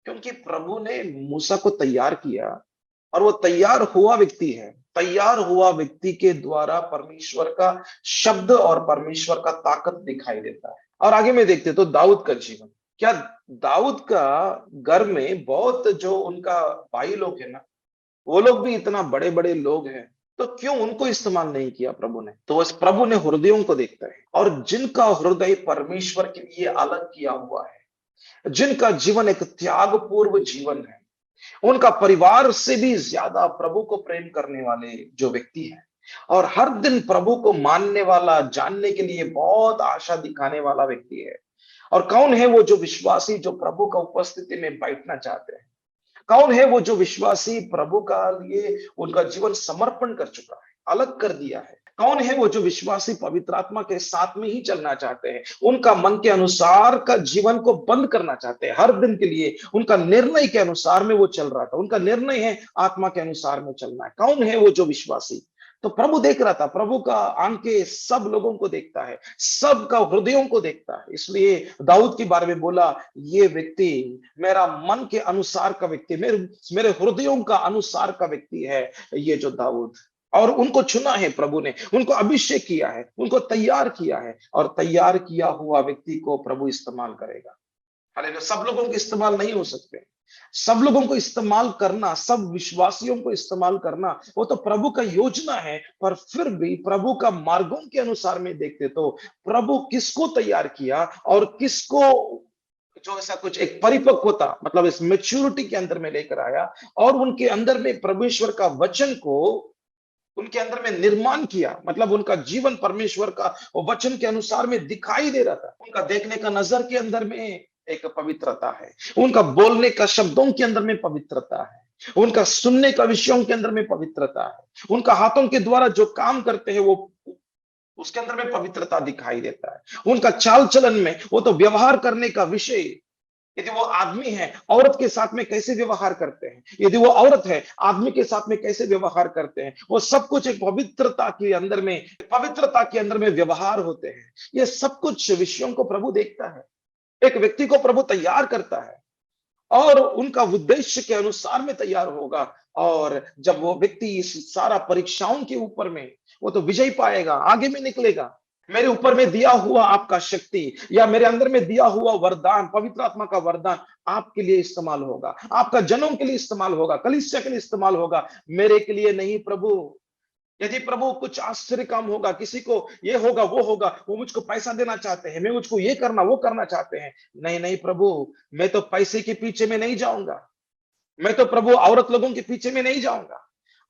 क्योंकि प्रभु ने मूसा को तैयार किया, और वो तैयार हुआ व्यक्ति है। तैयार हुआ व्यक्ति के द्वारा परमेश्वर का शब्द और परमेश्वर का ताकत दिखाई देता है। और आगे में देखते तो दाऊद का जीवन, क्या दाऊद का घर में बहुत जो उनका भाई लोग है ना, वो लोग भी इतना बड़े बड़े लोग हैं, तो क्यों उनको इस्तेमाल नहीं किया प्रभु ने? तो उस प्रभु ने हृदयों को देखता है, और जिनका हृदय परमेश्वर के लिए अलग किया हुआ है, जिनका जीवन एक त्यागपूर्व जीवन है, उनका परिवार से भी ज्यादा प्रभु को प्रेम करने वाले जो व्यक्ति है, और हर दिन प्रभु को मानने वाला, जानने के लिए बहुत आशा दिखाने वाला व्यक्ति है। और कौन है वो जो विश्वासी जो प्रभु का उपस्थिति में बैठना चाहते हैं? कौन है वो जो विश्वासी प्रभु का लिए उनका जीवन समर्पण कर चुका है, अलग कर दिया है? कौन है वो जो विश्वासी पवित्र आत्मा के साथ में ही चलना चाहते हैं, उनका मन के अनुसार का जीवन को बंद करना चाहते हैं? हर दिन के लिए उनका निर्णय के अनुसार में वो चल रहा था, उनका निर्णय है आत्मा के अनुसार में चलना है। कौन है वो जो विश्वासी? तो प्रभु देख रहा था, प्रभु का आंखें सब लोगों को देखता है, सबका हृदयों को देखता है। इसलिए दाऊद के बारे में बोला, ये व्यक्ति मेरा मन के अनुसार का व्यक्ति, मेरे मेरे हृदयों का अनुसार का व्यक्ति है ये जो दाऊद। और उनको चुना है प्रभु ने, उनको अभिषेक किया है, उनको तैयार किया है, और तैयार किया हुआ व्यक्ति को प्रभु इस्तेमाल करेगा। हालेलुया। सब लोगों को इस्तेमाल नहीं हो सकते। सब लोगों को इस्तेमाल करना, सब विश्वासियों को इस्तेमाल करना, वो तो प्रभु का योजना है। पर फिर भी प्रभु का मार्गों के अनुसार में देखते तो प्रभु किसको तैयार किया और किसको जो ऐसा कुछ एक परिपक्वता, मतलब इस मेच्योरिटी के अंदर में लेकर आया, और उनके अंदर में परमेश्वर का वचन को उनके अंदर में निर्माण किया। मतलब उनका जीवन परमेश्वर का वचन के अनुसार में दिखाई दे रहा था। उनका देखने का नजर के अंदर में एक पवित्रता है, उनका बोलने का शब्दों के अंदर में पवित्रता है, उनका सुनने का विषयों के अंदर में पवित्रता है, उनका हाथों के द्वारा जो काम करते हैं वो उसके अंदर में पवित्रता दिखाई देता है। उनका चाल चलन में, वो तो व्यवहार करने का विषय, यदि वो आदमी है औरत के साथ में कैसे व्यवहार करते हैं, यदि वो औरत है आदमी के साथ में कैसे व्यवहार करते हैं, वो सब कुछ एक पवित्रता के अंदर में व्यवहार होते हैं। ये सब कुछ विषयों को प्रभु देखता है, एक व्यक्ति को प्रभु तैयार करता है, और उनका उद्देश्य के अनुसार में तैयार होगा। और जब वो व्यक्ति इस सारा परीक्षाओं के ऊपर में, वो तो विजय पाएगा, आगे में निकलेगा। मेरे ऊपर में दिया हुआ आपका शक्ति, या मेरे अंदर में दिया हुआ वरदान, पवित्र आत्मा का वरदान आपके लिए इस्तेमाल होगा, आपका जनों के लिए इस्तेमाल होगा, कलीसिया के लिए इस्तेमाल होगा, मेरे के लिए नहीं प्रभु। यदि प्रभु कुछ आश्चर्य काम होगा, किसी को ये होगा वो होगा, वो मुझको पैसा देना चाहते हैं, मैं मुझको ये करना वो करना चाहते हैं, नहीं नहीं प्रभु, मैं तो पैसे के पीछे में नहीं जाऊंगा। मैं तो प्रभु औरत लोगों के पीछे में नहीं जाऊंगा,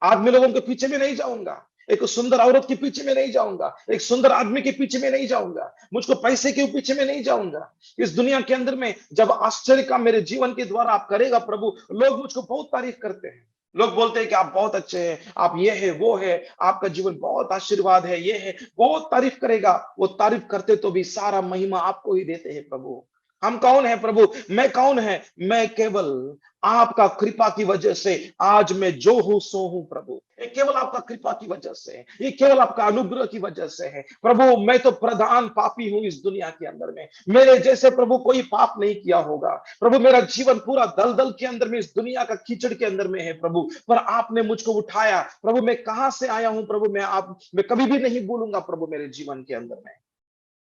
आदमी लोगों के पीछे में नहीं जाऊंगा, एक सुंदर औरत के पीछे में नहीं जाऊंगा, एक सुंदर आदमी के पीछे में नहीं जाऊंगा, मुझको पैसे के पीछे में नहीं जाऊंगा। इस दुनिया के अंदर में जब आश्चर्य का मेरे जीवन के द्वारा आप करेगा प्रभु, लोग मुझको बहुत तारीफ करते हैं, लोग बोलते हैं कि आप बहुत अच्छे हैं, आप ये है वो है, आपका जीवन बहुत आशीर्वाद है, ये है, बहुत तारीफ करेगा। वो तारीफ करते तो भी सारा महिमा आपको ही देते हैं प्रभु। हम कौन है प्रभु? मैं कौन है? मैं केवल आपका कृपा की वजह से आज मैं जो हूं सो हूं प्रभु। ये केवल आपका कृपा की वजह से है, ये केवल आपका अनुग्रह की वजह से है प्रभु। मैं तो प्रधान पापी हूं इस दुनिया के अंदर में, मेरे जैसे प्रभु कोई पाप नहीं किया होगा प्रभु। मेरा जीवन पूरा दलदल के अंदर में, इस दुनिया का कीचड़ के अंदर में है प्रभु, पर आपने मुझको उठाया प्रभु। मैं कहां से आया हूं प्रभु, मैं कभी भी नहीं भूलूंगा प्रभु मेरे जीवन के अंदर में।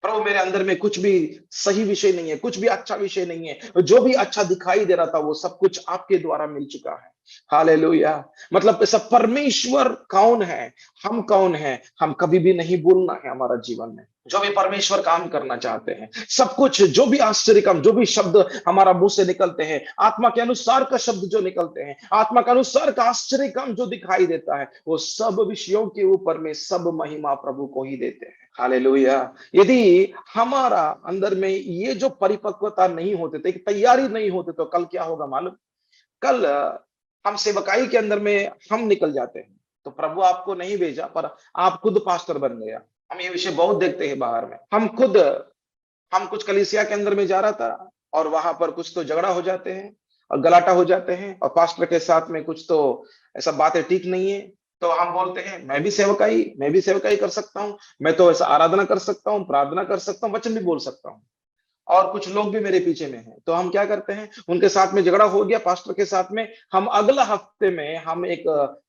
प्रभु मेरे अंदर में कुछ भी सही विषय नहीं है, कुछ भी अच्छा विषय नहीं है, जो भी अच्छा दिखाई दे रहा था वो सब कुछ आपके द्वारा मिल चुका है। हालेलुया। मतलब ऐसा परमेश्वर कौन है, हम कौन हैं, हम कभी भी नहीं भूलना है हमारा जीवन में। जो भी परमेश्वर काम करना चाहते हैं, सब कुछ जो भी आश्चर्य काम, जो भी शब्द हमारा मुँह से निकलते हैं, आत्मा के अनुसार का शब्द जो निकलते हैं, आत्मा के अनुसार का आश्चर्य काम जो दिखाई देता है, वो सब विषयों के ऊपर में सब महिमा प्रभु को ही देते हैं। हालेलुया। यदि हमारा अंदर में ये जो परिपक्वता नहीं होते थे, तैयारी नहीं होते, तो कल क्या होगा मालूम? कल हम सेवकाई के अंदर में हम निकल जाते हैं। तो प्रभु आपको नहीं भेजा, पर आप खुद पास्टर बन गया। हम ये विषय बहुत देखते हैं बाहर में। हम कुछ कलीसिया के अंदर में जा रहा था और वहां पर कुछ तो झगड़ा हो जाते हैं और गलाटा हो जाते हैं और पास्टर के साथ में कुछ तो ऐसा बातें ठीक नहीं है। तो हम बोलते हैं मैं भी सेवकाई कर सकता हूँ, मैं तो ऐसा आराधना कर सकता हूँ, प्रार्थना कर सकता हूँ, वचन भी बोल सकता हूँ। और कुछ लोग भी मेरे पीछे में हैं। तो हम क्या करते हैं, उनके साथ में झगड़ा हो गया पास्टर के साथ में, हम अगला हफ्ते में हम एक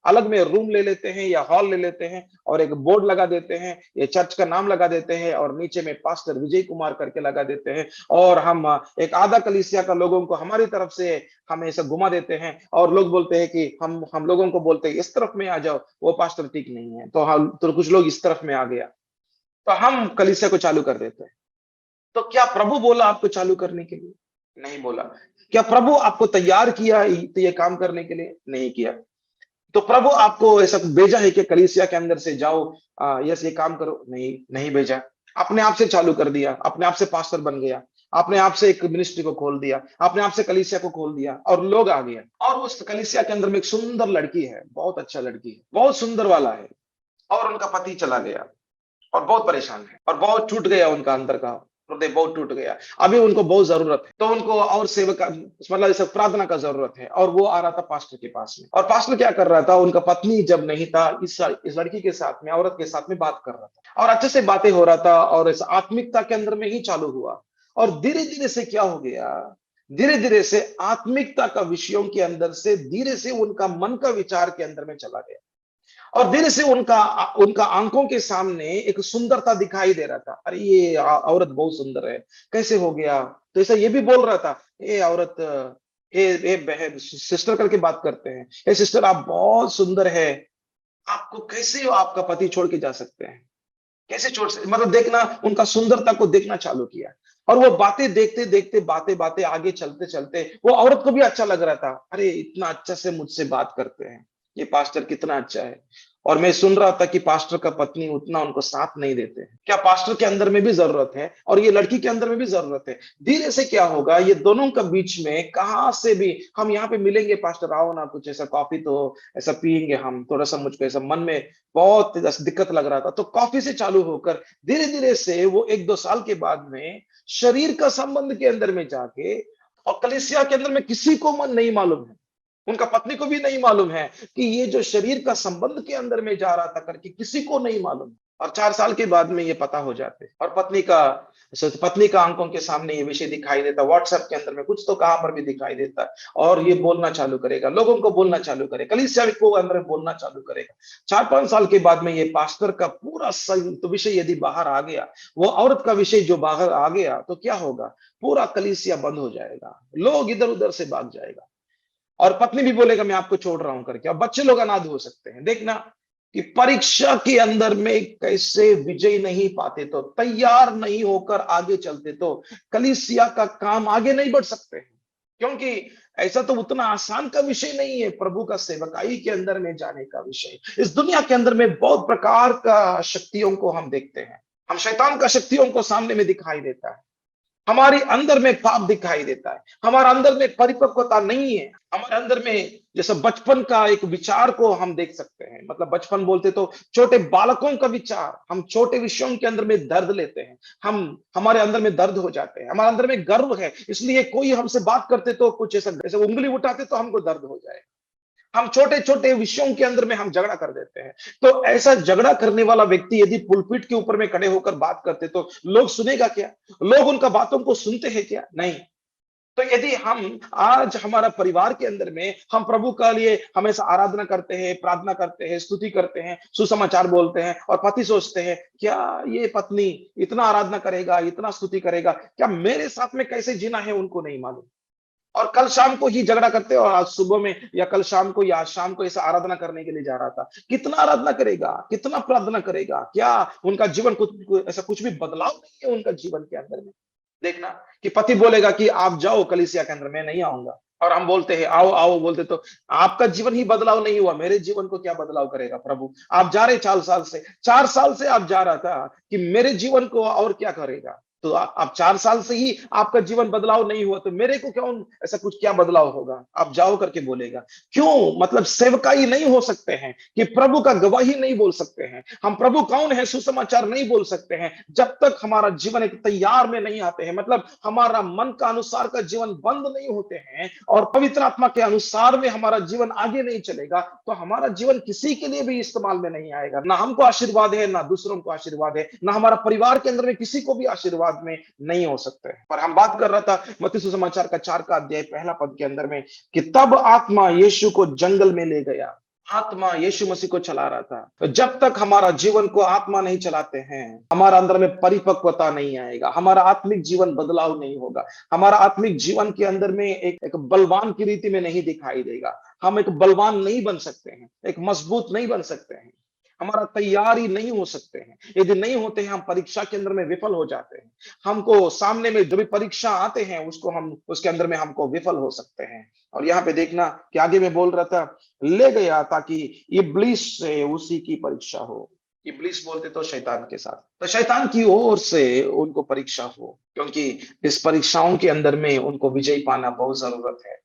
अलग में रूम ले लेते हैं या हॉल ले लेते हैं और एक बोर्ड लगा देते हैं, ये चर्च का नाम लगा देते हैं और नीचे में पास्टर विजय कुमार करके लगा देते हैं। और हम एक आधा कलीसिया का लोगों को हमारी तरफ से हम ऐसा घुमा देते हैं और लोग बोलते हैं कि हम लोगों को बोलते हैं इस तरफ में आ जाओ, वो पास्टर ठीक नहीं है। तो हम तो कुछ लोग इस तरफ में आ गया, तो हम कलीसिया को चालू कर देते हैं। तो क्या प्रभु बोला आपको चालू करने के लिए? नहीं बोला। क्या प्रभु आपको तैयार किया तो ये काम करने के लिए? नहीं किया। तो प्रभु आपको ऐसा भेजा है कि कलीसिया के अंदर से जाओ, यस ये काम करो? नहीं, नहीं भेजा। अपने आप से चालू कर दिया, अपने आप से पास्टर बन गया, अपने आप से एक मिनिस्ट्री को खोल दिया, अपने आप से कलीसिया को खोल दिया और लोग आ गए। और उस कलीसिया के अंदर में एक सुंदर लड़की है, बहुत अच्छा लड़की है, बहुत सुंदर वाला है और उनका पति चला गया। और बहुत परेशान है और बहुत टूट गया उनका अंदर का हृदय बहुत टूट गया। अभी उनको बहुत जरूरत है, तो उनको और सेवक मतलब जैसे प्रार्थना का जरूरत है और वो आ रहा था पास्टर के पास में। और पास्टर क्या कर रहा था, उनका पत्नी जब नहीं था, इस लड़की के साथ में, औरत के साथ में बात कर रहा था और अच्छे से बातें हो रहा था और इस आत्मिकता के अंदर में ही चालू हुआ। और धीरे धीरे से क्या हो गया, धीरे धीरे से आत्मिकता का विषयों के अंदर से धीरे से उनका मन का विचार के अंदर में चला गया और धीरे से उनका उनका आंखों के सामने एक सुंदरता दिखाई दे रहा था। अरे ये औरत बहुत सुंदर है, कैसे हो गया? तो ऐसा ये भी बोल रहा था, ए औरत, ए बहन, सिस्टर करके बात करते हैं, ए सिस्टर आप बहुत सुंदर है, आपको कैसे आपका पति छोड़ के जा सकते हैं? कैसे छोड़ सकते? मतलब देखना, उनका सुंदरता को देखना चालू किया। और वो बातें देखते देखते, बातें बातें आगे चलते चलते वो औरत को भी अच्छा लग रहा था। अरे इतना अच्छा से मुझसे बात करते हैं, ये पास्टर कितना अच्छा है। और मैं सुन रहा था कि पास्टर का पत्नी उतना उनको साथ नहीं देते हैं। क्या पास्टर के अंदर में भी जरूरत है और ये लड़की के अंदर में भी जरूरत है? धीरे से क्या होगा, ये दोनों का बीच में कहां से भी हम यहाँ पे मिलेंगे, पास्टर आओ ना, कुछ ऐसा कॉफी तो ऐसा पियेंगे हम, थोड़ा सा मुझको ऐसा मन में बहुत ऐसा दिक्कत लग रहा था। तो कॉफी से चालू होकर धीरे धीरे से वो 1-2 साल के बाद में शरीर का संबंध के अंदर में जाके, और कलीसिया के अंदर में किसी को मन नहीं मालूम है, उनका पत्नी को भी नहीं मालूम है कि ये जो शरीर का संबंध के अंदर में जा रहा था करके किसी को नहीं मालूम। और 4 साल के बाद में ये पता हो जाते और पत्नी का आंखों के सामने ये विषय दिखाई देता, व्हाट्सएप के अंदर में कुछ तो कहां पर भी दिखाई देता और ये बोलना चालू करेगा, लोगों को बोलना चालू करेगा, कलीसिया को अंदर में बोलना चालू करेगा। 4-5 साल के बाद में ये पास्टर का पूरा तो विषय यदि बाहर आ गया, वो औरत का विषय जो बाहर आ गया, तो क्या होगा, पूरा कलीसिया बंद हो जाएगा, लोग इधर उधर से भाग जाएगा और पत्नी भी बोलेगा मैं आपको छोड़ रहा हूं करके, और बच्चे लोग अनाथ हो सकते हैं। देखना कि परीक्षा के अंदर में कैसे विजय नहीं पाते, तो तैयार नहीं होकर आगे चलते तो कलीसिया का काम आगे नहीं बढ़ सकते हैं। क्योंकि ऐसा तो उतना आसान का विषय नहीं है, प्रभु का सेवकाई के अंदर में जाने का विषय। इस दुनिया के अंदर में बहुत प्रकार का शक्तियों को हम देखते हैं, हम शैतान का शक्तियों को सामने में दिखाई देता है, हमारे अंदर में पाप दिखाई देता है, हमारे अंदर में परिपक्वता नहीं है, हमारे अंदर में जैसे बचपन का एक विचार को हम देख सकते हैं। मतलब बचपन बोलते तो छोटे बालकों का विचार, हम छोटे विषयों के अंदर में दर्द लेते हैं, हमारे अंदर में दर्द हो जाते हैं, हमारे अंदर में गर्व है, इसलिए कोई हमसे बात करते तो कुछ ऐसा जैसे उंगली उठाते तो हमको दर्द हो जाए, हम छोटे छोटे विषयों के अंदर में हम झगड़ा कर देते हैं। तो ऐसा झगड़ा करने वाला व्यक्ति यदि पुलपिट के ऊपर में खड़े होकर बात करते तो लोग सुनेगा क्या, लोग उनका बातों को सुनते हैं क्या? नहीं। तो यदि हम आज हमारा परिवार के अंदर में हम प्रभु का लिए हमेशा आराधना करते हैं, प्रार्थना करते हैं, स्तुति करते हैं, सुसमाचार बोलते हैं और पति सोचते हैं क्या ये पत्नी इतना आराधना करेगा, इतना स्तुति करेगा, क्या मेरे साथ में कैसे जीना है उनको नहीं मालूम। और कल शाम को ही झगड़ा करते हैं और आज सुबह में या कल शाम को या आज शाम को ऐसा आराधना करने के लिए जा रहा था। कितना आराधना करेगा, कितना प्रार्थना करेगा, क्या उनका जीवन कुछ ऐसा कुछ भी बदलाव नहीं है उनका जीवन के अंदर में। देखना कि पति बोलेगा कि आप जाओ कलीसिया के अंदर, मैं नहीं आऊंगा, और हम बोलते हैं आओ आओ बोलते, तो आपका जीवन ही बदलाव नहीं हुआ, मेरे जीवन को क्या बदलाव करेगा प्रभु। आप जा रहे 4 साल से आप जा रहा था कि मेरे जीवन को और क्या करेगा। तो आप 4 साल से ही आपका जीवन बदलाव नहीं हुआ, तो मेरे को क्यों ऐसा कुछ क्या बदलाव होगा, आप जाओ करके बोलेगा। क्यों, मतलब सेवकाई नहीं हो सकते हैं कि प्रभु का गवाही नहीं बोल सकते हैं, हम प्रभु कौन है सुसमाचार नहीं बोल सकते हैं जब तक हमारा जीवन एक तैयार में नहीं आते हैं, मतलब हमारा मन का अनुसार का जीवन बंद नहीं होते हैं और पवित्र आत्मा के अनुसार में हमारा जीवन आगे नहीं चलेगा, तो हमारा जीवन किसी के लिए भी इस्तेमाल में नहीं आएगा। ना हमको आशीर्वाद है, ना दूसरों को आशीर्वाद है, ना हमारा परिवार के अंदर में किसी को भी आशीर्वाद में नहीं हो सकते हैं। पर हम बात कर रहा था मत्ती सुसमाचार का 4 का अध्याय पहला पद के अंदर में कि तब आत्मा यीशु को जंगल में ले गया। आत्मा यीशु मसीह को चला रहा था। तो जब तक हमारा जीवन को आत्मा नहीं चलाते हैं, हमारा अंदर में परिपक्वता नहीं आएगा, हमारा आत्मिक जीवन बदलाव नहीं होगा, हमारा आत्मिक जीवन के अंदर में एक बलवान की रीति में नहीं दिखाई देगा। हम एक बलवान नहीं बन सकते हैं, एक मजबूत नहीं बन सकते हैं, हमारा तैयारी नहीं हो सकते हैं। यदि नहीं होते हैं, हम परीक्षा के अंदर में विफल हो जाते हैं। हमको सामने में जो भी परीक्षा आते हैं उसको हम उसके अंदर में हमको विफल हो सकते हैं। और यहाँ पे देखना कि आगे में बोल रहा था ले गया ताकि इब्लीस से उसी की परीक्षा हो। इब्लीस बोलते तो शैतान के साथ, तो शैतान की ओर से उनको परीक्षा हो, क्योंकि इस परीक्षाओं के अंदर में उनको विजय पाना बहुत जरूरत है।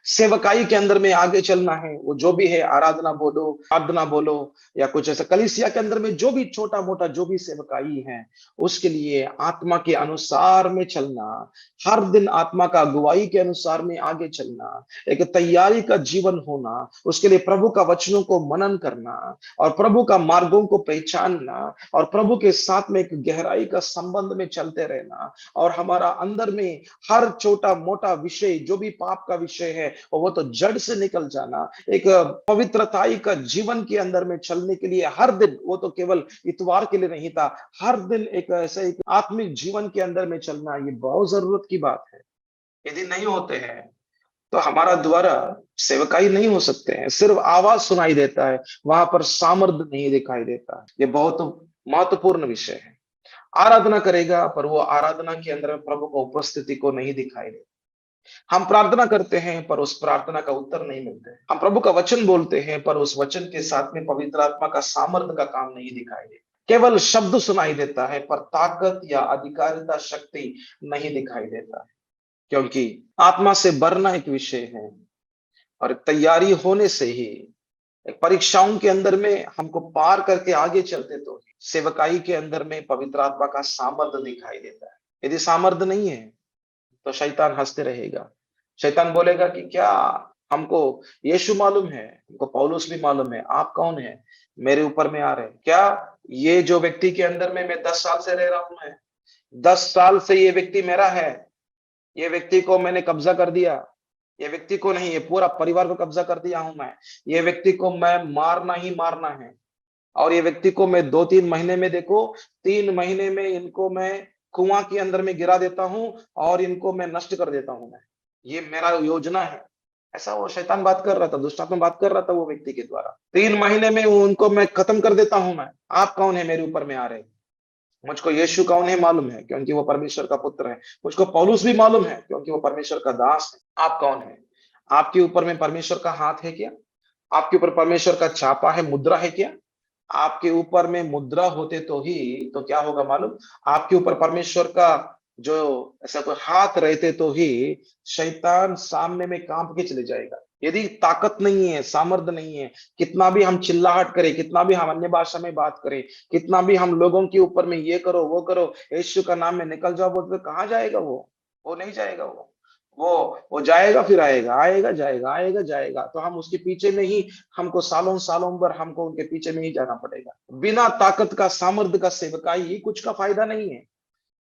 सेवकाई के अंदर में आगे चलना है, वो जो भी है, आराधना बोलो, प्रार्थना बोलो, या कुछ ऐसा कलीसिया के अंदर में जो भी छोटा मोटा जो भी सेवकाई है, उसके लिए आत्मा के अनुसार में चलना, हर दिन आत्मा का अगुवाई के अनुसार में आगे चलना, एक तैयारी का जीवन होना, उसके लिए प्रभु का वचनों को मनन करना और प्रभु का मार्गों को पहचानना और प्रभु के साथ में एक गहराई का संबंध में चलते रहना, और हमारा अंदर में हर छोटा मोटा विषय जो भी पाप का विषय है वो तो जड़ से निकल जाना, एक पवित्रताई का जीवन के अंदर में चलने के लिए हर दिन, वो तो केवल इतवार के लिए नहीं था, हर दिन एक ऐसे एक आत्मिक जीवन के अंदर में चलना, ये बहुत जरूरत की बात है। यदि नहीं होते हैं तो हमारा द्वारा सेवकाई नहीं हो सकते हैं, सिर्फ आवाज सुनाई देता है, वहां पर सामर्थ्य नहीं दिखाई देता। ये बहुत महत्वपूर्ण विषय है। आराधना करेगा पर वो आराधना के अंदर प्रभु को उपस्थिति को नहीं दिखाई देता। हम प्रार्थना करते हैं पर उस प्रार्थना का उत्तर नहीं मिलते। हम प्रभु का वचन बोलते हैं पर उस वचन के साथ में पवित्र आत्मा का सामर्थ्य का काम नहीं दिखाई देता। केवल शब्द सुनाई देता है पर ताकत या अधिकारिता शक्ति नहीं दिखाई देता है, क्योंकि आत्मा से भरना एक विषय है और तैयारी होने से ही एक परीक्षाओं के अंदर में हमको पार करके आगे चलते तो सेवकाई के अंदर में पवित्र आत्मा का सामर्थ्य दिखाई देता है। यदि सामर्थ्य नहीं है तो शैतान हंसते रहेगा। शैतान बोलेगा कि क्या हमको यीशु मालूम है, हमको पौलुस भी मालूम है, आप कौन है मेरे ऊपर में आ रहे हैं? क्या ये जो व्यक्ति के अंदर में मैं 10 साल से रह रहा हूं, मैं 10 साल से ये व्यक्ति मेरा है, ये व्यक्ति को मैंने कब्जा कर दिया, ये व्यक्ति को नहीं, ये पूरा परिवार को कब्जा कर दिया हूं मैं, ये व्यक्ति को मैं मारना ही मारना है, और ये व्यक्ति को मैं 2-3 महीने में, देखो 3 महीने में इनको मैं कुआं के अंदर में गिरा देता हूं और इनको मैं नष्ट कर देता हूं मैं, ये मेरा योजना है। ऐसा वो शैतान बात कर रहा था, दुष्टात्मा बात कर रहा था वो व्यक्ति के द्वारा। 3 महीने में उनको मैं खत्म कर देता हूं मैं। आप कौन है मेरे ऊपर में आ रहे? मुझको यीशु कौन है मालूम है, क्योंकि वो परमेश्वर का पुत्र है। मुझको पौलुस भी मालूम है, क्योंकि वो परमेश्वर का दास है। आप कौन है? आपके ऊपर में परमेश्वर का हाथ है क्या? आपके ऊपर परमेश्वर का छापा है, मुद्रा है क्या? आपके ऊपर में मुद्रा होते तो ही तो क्या होगा मालूम? आपके ऊपर परमेश्वर का जो ऐसा कोई हाथ रहते तो ही शैतान सामने में कांप के चले जाएगा। यदि ताकत नहीं है, सामर्थ्य नहीं है, कितना भी हम चिल्लाहट करें, कितना भी हम अन्य भाषा में बात करें, कितना भी हम लोगों के ऊपर में ये करो वो करो, यीशु का नाम में निकल जाओ बोलते, कहाँ जाएगा वो नहीं जाएगा। वो जाएगा फिर आएगा, आएगा जाएगा, आएगा जाएगा, तो हम उसके पीछे में ही, हमको सालों सालों भर हमको उनके पीछे में ही जाना पड़ेगा। बिना ताकत का, सामर्थ्य का सेवकाई कुछ का फायदा नहीं है।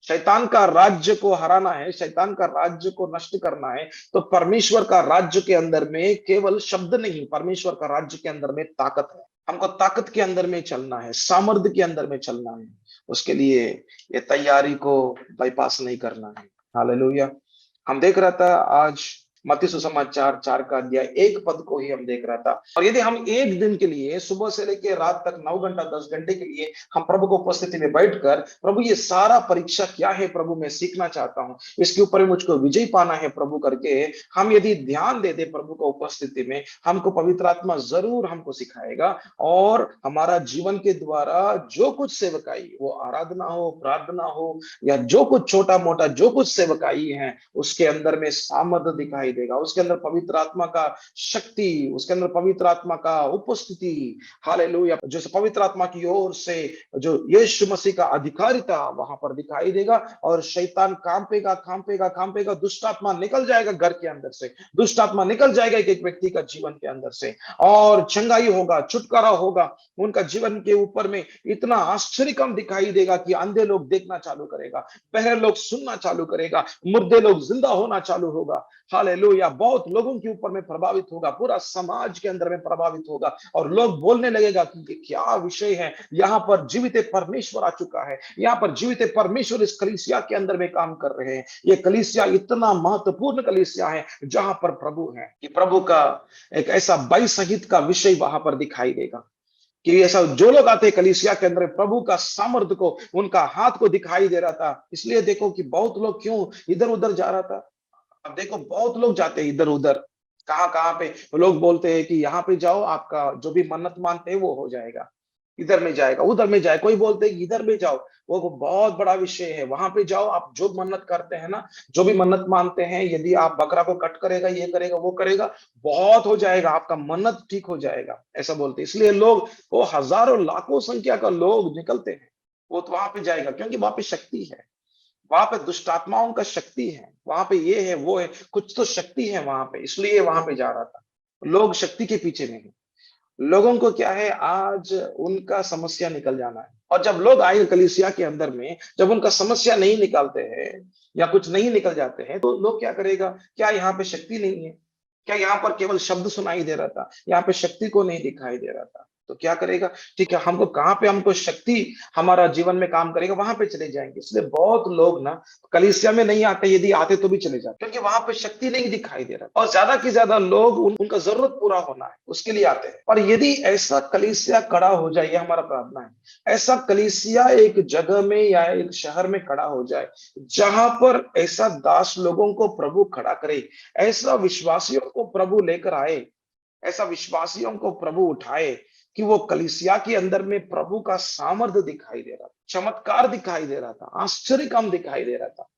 शैतान का राज्य को हराना है, शैतान का राज्य को नष्ट करना है, तो परमेश्वर का राज्य के अंदर में केवल शब्द नहीं, परमेश्वर का राज्य के अंदर में ताकत है। हमको ताकत के अंदर में चलना है, सामर्थ्य के अंदर में चलना है। उसके लिए ये तैयारी को बाईपास नहीं करना है। हालेलुया। हम देख रहा था आज मत्ती सुसमाचार 4 का अध्याय 1 पद को ही हम देख रहा था। और यदि हम एक दिन के लिए सुबह से लेकर रात तक 9 घंटा 10 घंटे के लिए हम प्रभु को उपस्थिति में बैठकर, प्रभु ये सारा परीक्षा क्या है प्रभु, मैं सीखना चाहता हूँ, इसके ऊपर मुझको विजय पाना है प्रभु करके हम यदि ध्यान दे दे प्रभु को उपस्थिति में, हमको पवित्र आत्मा जरूर हमको सिखाएगा। और हमारा जीवन के द्वारा जो कुछ सेवकाई, वो आराधना हो, प्रार्थना हो, या जो कुछ छोटा मोटा जो कुछ सेवकाई है, उसके अंदर में सामर्थ दिखाई देगा, उसके अंदर पवित्र आत्मा का शक्ति, उसके अंदर पवित्र आत्मा का उपस्थिति, हालेलुया, जो पवित्र आत्मा की ओर से जो यीशु मसीह का अधिकारिता वहां पर दिखाई देगा। और शैतान कांपेगा कांपेगा कांपेगा, दुष्ट आत्मा निकल जाएगा घर के अंदर से, दुष्ट आत्मा निकल जाएगा एक एक व्यक्ति का जीवन के अंदर से, और चंगाई होगा, छुटकारा होगा उनका जीवन के ऊपर में। इतना आश्चर्य कम दिखाई देगा कि अंधे लोग देखना चालू करेगा, बहरे लोग सुनना चालू करेगा, मुर्दे लोग जिंदा होना चालू होगा, हालेलुया। बहुत लोगों के ऊपर में प्रभावित होगा, पूरा समाज के अंदर में प्रभावित होगा, और लोग बोलने लगेगा कि ये क्या विषय है, यहाँ पर जीवित परमेश्वर आ चुका है, यहाँ पर जीवित परमेश्वर इस कलीसिया के अंदर में काम कर रहे हैं। ये कलीसिया इतना महत्वपूर्ण कलीसिया है जहां पर प्रभु है, कि प्रभु का एक ऐसा 22 संगीत का विषय वहां पर दिखाई देगा, कि ऐसा जो लोग आते हैं कलीसिया के अंदर, प्रभु का सामर्थ्य को, उनका हाथ को दिखाई दे रहा था। इसलिए देखो कि बहुत लोग क्यों इधर उधर जा रहा था। अब देखो बहुत लोग जाते हैं इधर उधर, कहाँ कहाँ पे लोग बोलते हैं कि यहाँ पे जाओ, आपका जो भी मन्नत मानते हैं वो हो जाएगा, इधर में जाएगा, उधर में जाए, कोई बोलते हैं कि इधर में जाओ, वो बहुत बड़ा विषय है, वहां पे जाओ, आप जो मन्नत करते हैं ना, जो भी मन्नत मानते हैं, यदि आप बकरा को कट करेगा, ये करेगा वो करेगा, बहुत हो जाएगा, आपका मन्नत ठीक हो जाएगा, ऐसा बोलते हैं। इसलिए लोग, वो हजारों लाखों संख्या का लोग निकलते हैं, वो तो वहां पे जाएगा, क्योंकि वहां पे शक्ति है, वहां पे दुष्ट आत्माओं का शक्ति है, वहां पे ये है वो है, कुछ तो शक्ति है वहां पे, इसलिए वहां पे जा रहा था। लोग शक्ति के पीछे नहीं, लोगों को क्या है, आज उनका समस्या निकल जाना है। और जब लोग आए कलीसिया के अंदर में, जब उनका समस्या नहीं निकालते हैं या कुछ नहीं निकल जाते हैं, तो लोग क्या करेगा, क्या यहाँ पे शक्ति नहीं है, क्या यहाँ पर केवल शब्द सुनाई दे रहा था, यहाँ पे शक्ति को नहीं दिखाई दे रहा था, तो क्या करेगा, ठीक है, हमको कहाँ पे हमको शक्ति हमारा जीवन में काम करेगा, वहां पे चले जाएंगे। इसलिए बहुत लोग ना कलीसिया में नहीं आते, यदि आते तो भी चले जाते, क्योंकि वहां पे शक्ति नहीं दिखाई दे रहा, और ज्यादा की ज्यादा लोग उनका जरूरत पूरा होना है उसके लिए आते हैं। और यदि ऐसा कलीसिया खड़ा हो जाए, ये हमारा प्रार्थना है, ऐसा कलीसिया एक जगह में या एक शहर में खड़ा हो जाए, जहां पर ऐसा दास लोगों को प्रभु खड़ा करे, ऐसा विश्वासियों को प्रभु लेकर आए, ऐसा विश्वासियों को प्रभु उठाए, कि वो कलीसिया के अंदर में प्रभु का सामर्थ्य दिखाई दे रहा था, चमत्कार दिखाई दे रहा था, आश्चर्य काम दिखाई दे रहा था।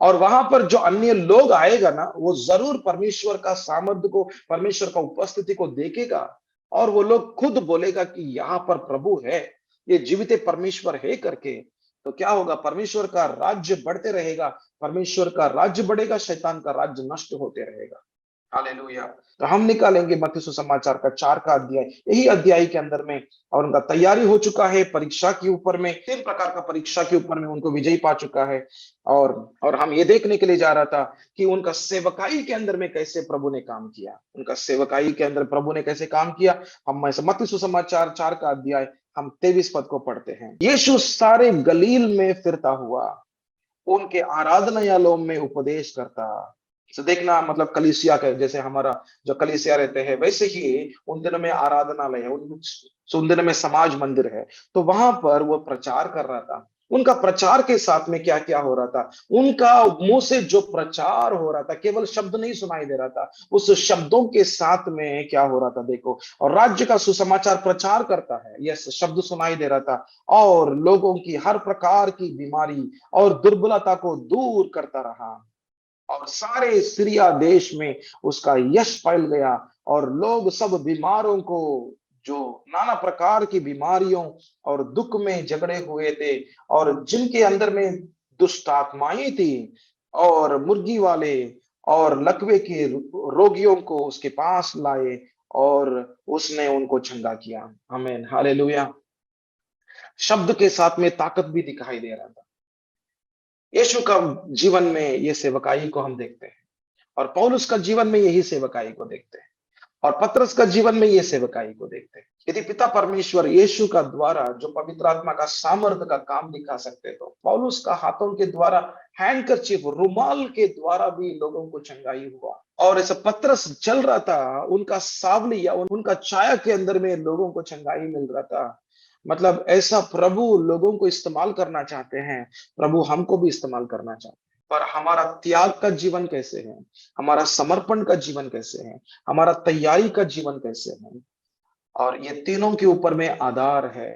और वहां पर जो अन्य लोग आएगा ना, वो जरूर परमेश्वर का सामर्थ्य को, परमेश्वर का उपस्थिति को देखेगा, और वो लोग खुद बोलेगा कि यहाँ पर प्रभु है, ये जीवित परमेश्वर है करके। तो क्या होगा, परमेश्वर का राज्य बढ़ते रहेगा, परमेश्वर का राज्य बढ़ेगा, शैतान का राज्य नष्ट होते रहेगा। हालेलुया। तो हम निकालेंगे मत्ती सुसमाचार का 4 का अध्याय, यही अध्याय के अंदर में, और उनका तैयारी हो चुका है परीक्षा के ऊपर में, 3 प्रकार का परीक्षा के ऊपर में उनको विजय पा चुका है। और हम ये देखने के लिए जा रहा था कि उनका सेवकाई के अंदर में कैसे प्रभु ने काम किया, उनका सेवकाई के अंदर प्रभु ने कैसे काम किया। हम मत्ती सुसमाचार 4 का अध्याय हम 23 पद को पढ़ते हैं। यीशु सारे गलील में फिरता हुआ उनके आराधनालयों में उपदेश करता। तो देखना, मतलब कलीसिया का, जैसे हमारा जो कलीसिया रहते हैं, वैसे ही उन दिनों में आराधनालय है, उन दिनों में समाज मंदिर है। तो वहां पर वो प्रचार कर रहा था। उनका प्रचार के साथ में क्या क्या हो रहा था, उनका मुंह से जो प्रचार हो रहा था, केवल शब्द नहीं सुनाई दे रहा था, उस शब्दों के साथ में क्या हो रहा था देखो, और राज्य का सुसमाचार प्रचार करता है, यह शब्द सुनाई दे रहा था, और लोगों की हर प्रकार की बीमारी और दुर्बलता को दूर करता रहा, और सारे सीरिया देश में उसका यश फैल गया, और लोग सब बीमारों को, जो नाना प्रकार की बीमारियों और दुख में झगड़े हुए थे, और जिनके अंदर में दुष्ट आत्माएं थी, और मुर्गी वाले और लकवे के रोगियों को उसके पास लाए, और उसने उनको चंगा किया। आमीन, हालेलुया। शब्द के साथ में ताकत भी दिखाई दे रहा था। यीशु का जीवन में ये सेवकाई को हम देखते हैं, और पौलुस का जीवन में यही सेवकाई को देखते हैं, और पतरस का जीवन में ये सेवकाई को देखते हैं। यदि पिता परमेश्वर यीशु का द्वारा जो पवित्र आत्मा का सामर्थ्य का काम दिखा सकते, तो पौलुस का हाथों के द्वारा, हैंडकरचीफ रुमाल के द्वारा भी लोगों को चंगाई हुआ। और ऐसा पतरस चल रहा था, उनका सावली या उनका छाया के अंदर में लोगों को चंगाई मिल रहा था। मतलब ऐसा प्रभु लोगों को इस्तेमाल करना चाहते हैं, प्रभु हमको भी इस्तेमाल करना चाहते हैं। पर हमारा त्याग का जीवन कैसे है? हमारा समर्पण का जीवन कैसे है? हमारा तैयारी का जीवन कैसे है? और ये तीनों के ऊपर में आधार है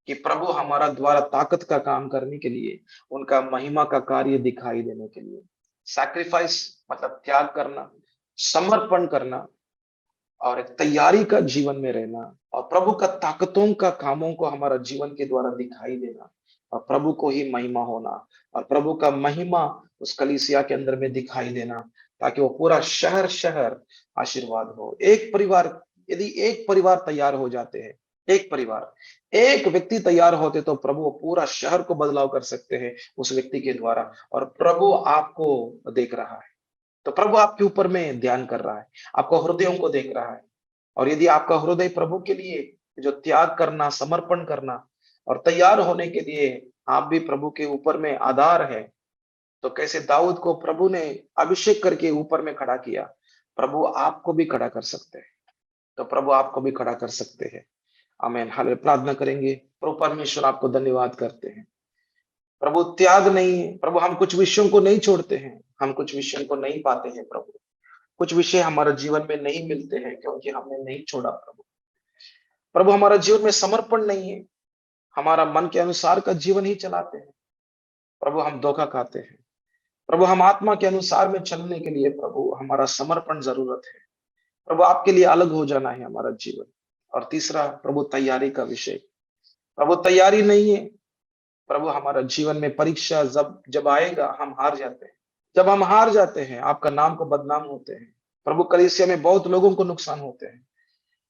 कि प्रभु हमारा द्वारा ताकत का काम करने के लिए, उनका महिमा का कार्य दिखाई देने के लिए। सैक्रिफाइस मतलब त्याग करना, समर्पण करना और एक तैयारी का जीवन में रहना और प्रभु का ताकतों का कामों को हमारा जीवन के द्वारा दिखाई देना और प्रभु को ही महिमा होना और प्रभु का महिमा उस कलीसिया के अंदर में दिखाई देना, ताकि वो पूरा शहर शहर आशीर्वाद हो। एक परिवार, यदि एक परिवार तैयार हो जाते हैं, एक परिवार, एक व्यक्ति तैयार होते तो प्रभु वो पूरा शहर को बदलाव कर सकते हैं उस व्यक्ति के द्वारा। और प्रभु आपको देख रहा है, तो प्रभु आपके ऊपर में ध्यान कर रहा है, आपको हृदयों को देख रहा है। और यदि आपका हृदय प्रभु के लिए जो त्याग करना, समर्पण करना और तैयार होने के लिए आप भी प्रभु के ऊपर में आधार है, तो कैसे दाऊद को प्रभु ने अभिषेक करके ऊपर में खड़ा किया, प्रभु आपको भी खड़ा कर सकते हैं। तो प्रभु आपको भी खड़ा कर सकते हैं। आमीन। हालेलुया। प्रार्थना करेंगे। प्रभु परमेश्वर, आपको धन्यवाद करते हैं। प्रभु त्याग नहीं है, प्रभु हम कुछ विषयों को नहीं छोड़ते हैं, हम कुछ विषयों को नहीं पाते हैं प्रभु। कुछ विषय हमारे जीवन में नहीं मिलते हैं क्योंकि हमने नहीं छोड़ा प्रभु। प्रभु हमारा जीवन में समर्पण नहीं है, हमारा मन के अनुसार का जीवन ही चलाते हैं। प्रभु हम धोखा खाते हैं। प्रभु हम आत्मा के अनुसार में चलने के लिए प्रभु हमारा समर्पण जरूरत है। प्रभु आपके लिए अलग हो जाना है हमारा जीवन। और तीसरा प्रभु तैयारी का विषय, प्रभु तैयारी नहीं है, प्रभु हमारा जीवन में परीक्षा जब जब आएगा हम हार जाते हैं। जब हम हार जाते हैं आपका नाम को बदनाम होते हैं प्रभु। कलीसिया में बहुत लोगों को नुकसान होते हैं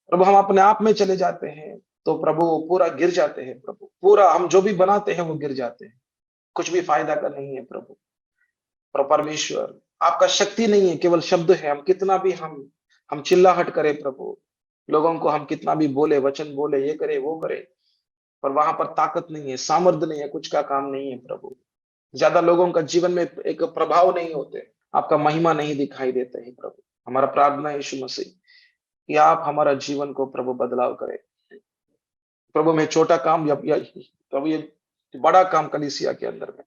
प्रभु। हम अपने आप में चले जाते हैं तो प्रभु वो पूरा गिर जाते हैं प्रभु। पूरा हम जो भी बनाते हैं वो गिर जाते हैं, कुछ भी फायदा का नहीं है प्रभु। प्रभु परमेश्वर, आपका शक्ति नहीं है, केवल शब्द है। हम कितना भी हम चिल्लाहट करें प्रभु, लोगों को हम कितना भी बोले, वचन बोले, ये करे वो करे, पर वहां पर ताकत नहीं है, सामर्थ्य नहीं है, कुछ का काम नहीं है प्रभु। ज्यादा लोगों का जीवन में एक प्रभाव नहीं होते, आपका महिमा नहीं दिखाई देते हैं प्रभु। हमारा प्रार्थना है यीशु मसीह कि आप हमारा जीवन को प्रभु बदलाव करें प्रभु। में छोटा काम या प्रभु ये बड़ा काम कलीसिया के अंदर में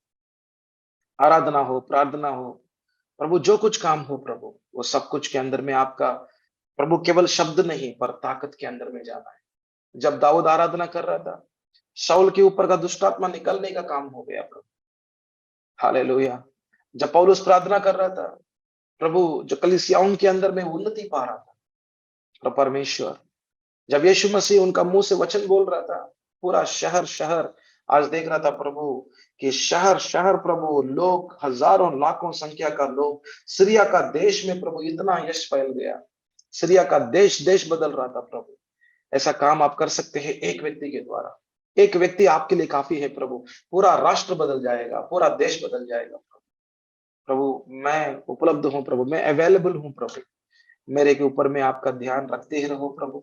आराधना हो, प्रार्थना हो प्रभु, जो कुछ काम हो प्रभु, वो सब कुछ के अंदर में आपका प्रभु केवल शब्द नहीं पर ताकत के अंदर में जाना है। जब दाऊद आराधना कर रहा था, शाऊल के ऊपर का दुष्टात्मा निकलने का काम हो गया प्रभु। हालेलुया। जब पौलुस प्रार्थना कर रहा था प्रभु, जो कलीसियाओं के अंदर में उन्नति पा रहा था प्रभु परमेश्वर, जब यीशु मसीह उनका मुंह से वचन बोल रहा था, पूरा शहर शहर आज देख रहा था प्रभु कि शहर शहर प्रभु, लोग हजारों लाखों संख्या का लोग, सीरिया का देश में प्रभु इतना यश फैल गया। सीरिया का देश देश बदल रहा था प्रभु। ऐसा काम आप कर सकते हैं एक व्यक्ति के द्वारा। एक व्यक्ति आपके लिए काफी है प्रभु। पूरा राष्ट्र बदल जाएगा, पूरा देश बदल जाएगा प्रभु। प्रभु मैं उपलब्ध हूँ प्रभु, मैं अवेलेबल हूँ प्रभु। मेरे के ऊपर में आपका ध्यान रखते ही रहो प्रभु।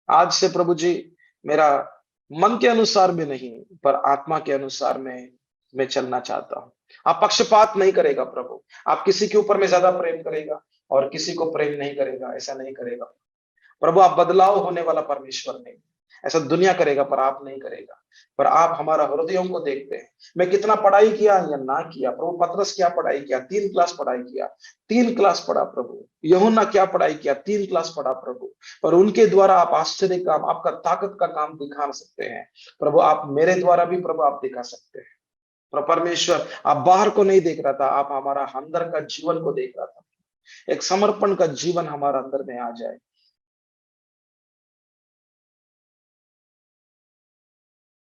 आज से प्रभु जी, मेरा मन के अनुसार में नहीं पर आत्मा के अनुसार में मैं चलना चाहता हूँ। आप पक्षपात नहीं करेगा प्रभु। आप किसी के ऊपर में ज्यादा प्रेम करेगा और किसी को प्रेम नहीं करेगा, ऐसा नहीं करेगा प्रभु। आप बदलाव होने वाला परमेश्वर नहीं, ऐसा दुनिया करेगा पर आप नहीं करेगा। पर आप हमारा हृदयों को देखते हैं। मैं कितना पढ़ाई किया या ना किया प्रभु। पतरस क्या पढ़ाई किया? 3 क्लास पढ़ाई किया, 3 क्लास पढ़ा प्रभु। यूहन्ना क्या पढ़ाई किया? 3 क्लास पढ़ा प्रभु। पर उनके द्वारा आप आश्चर्य काम, आपका ताकत का काम दिखा सकते हैं प्रभु। आप मेरे द्वारा भी प्रभु आप दिखा सकते हैं प्रभु परमेश्वर। आप बाहर को नहीं देख रहा था, आप हमारा अंदर का जीवन को देख रहा था। एक समर्पण का जीवन हमारा अंदर में आ जाए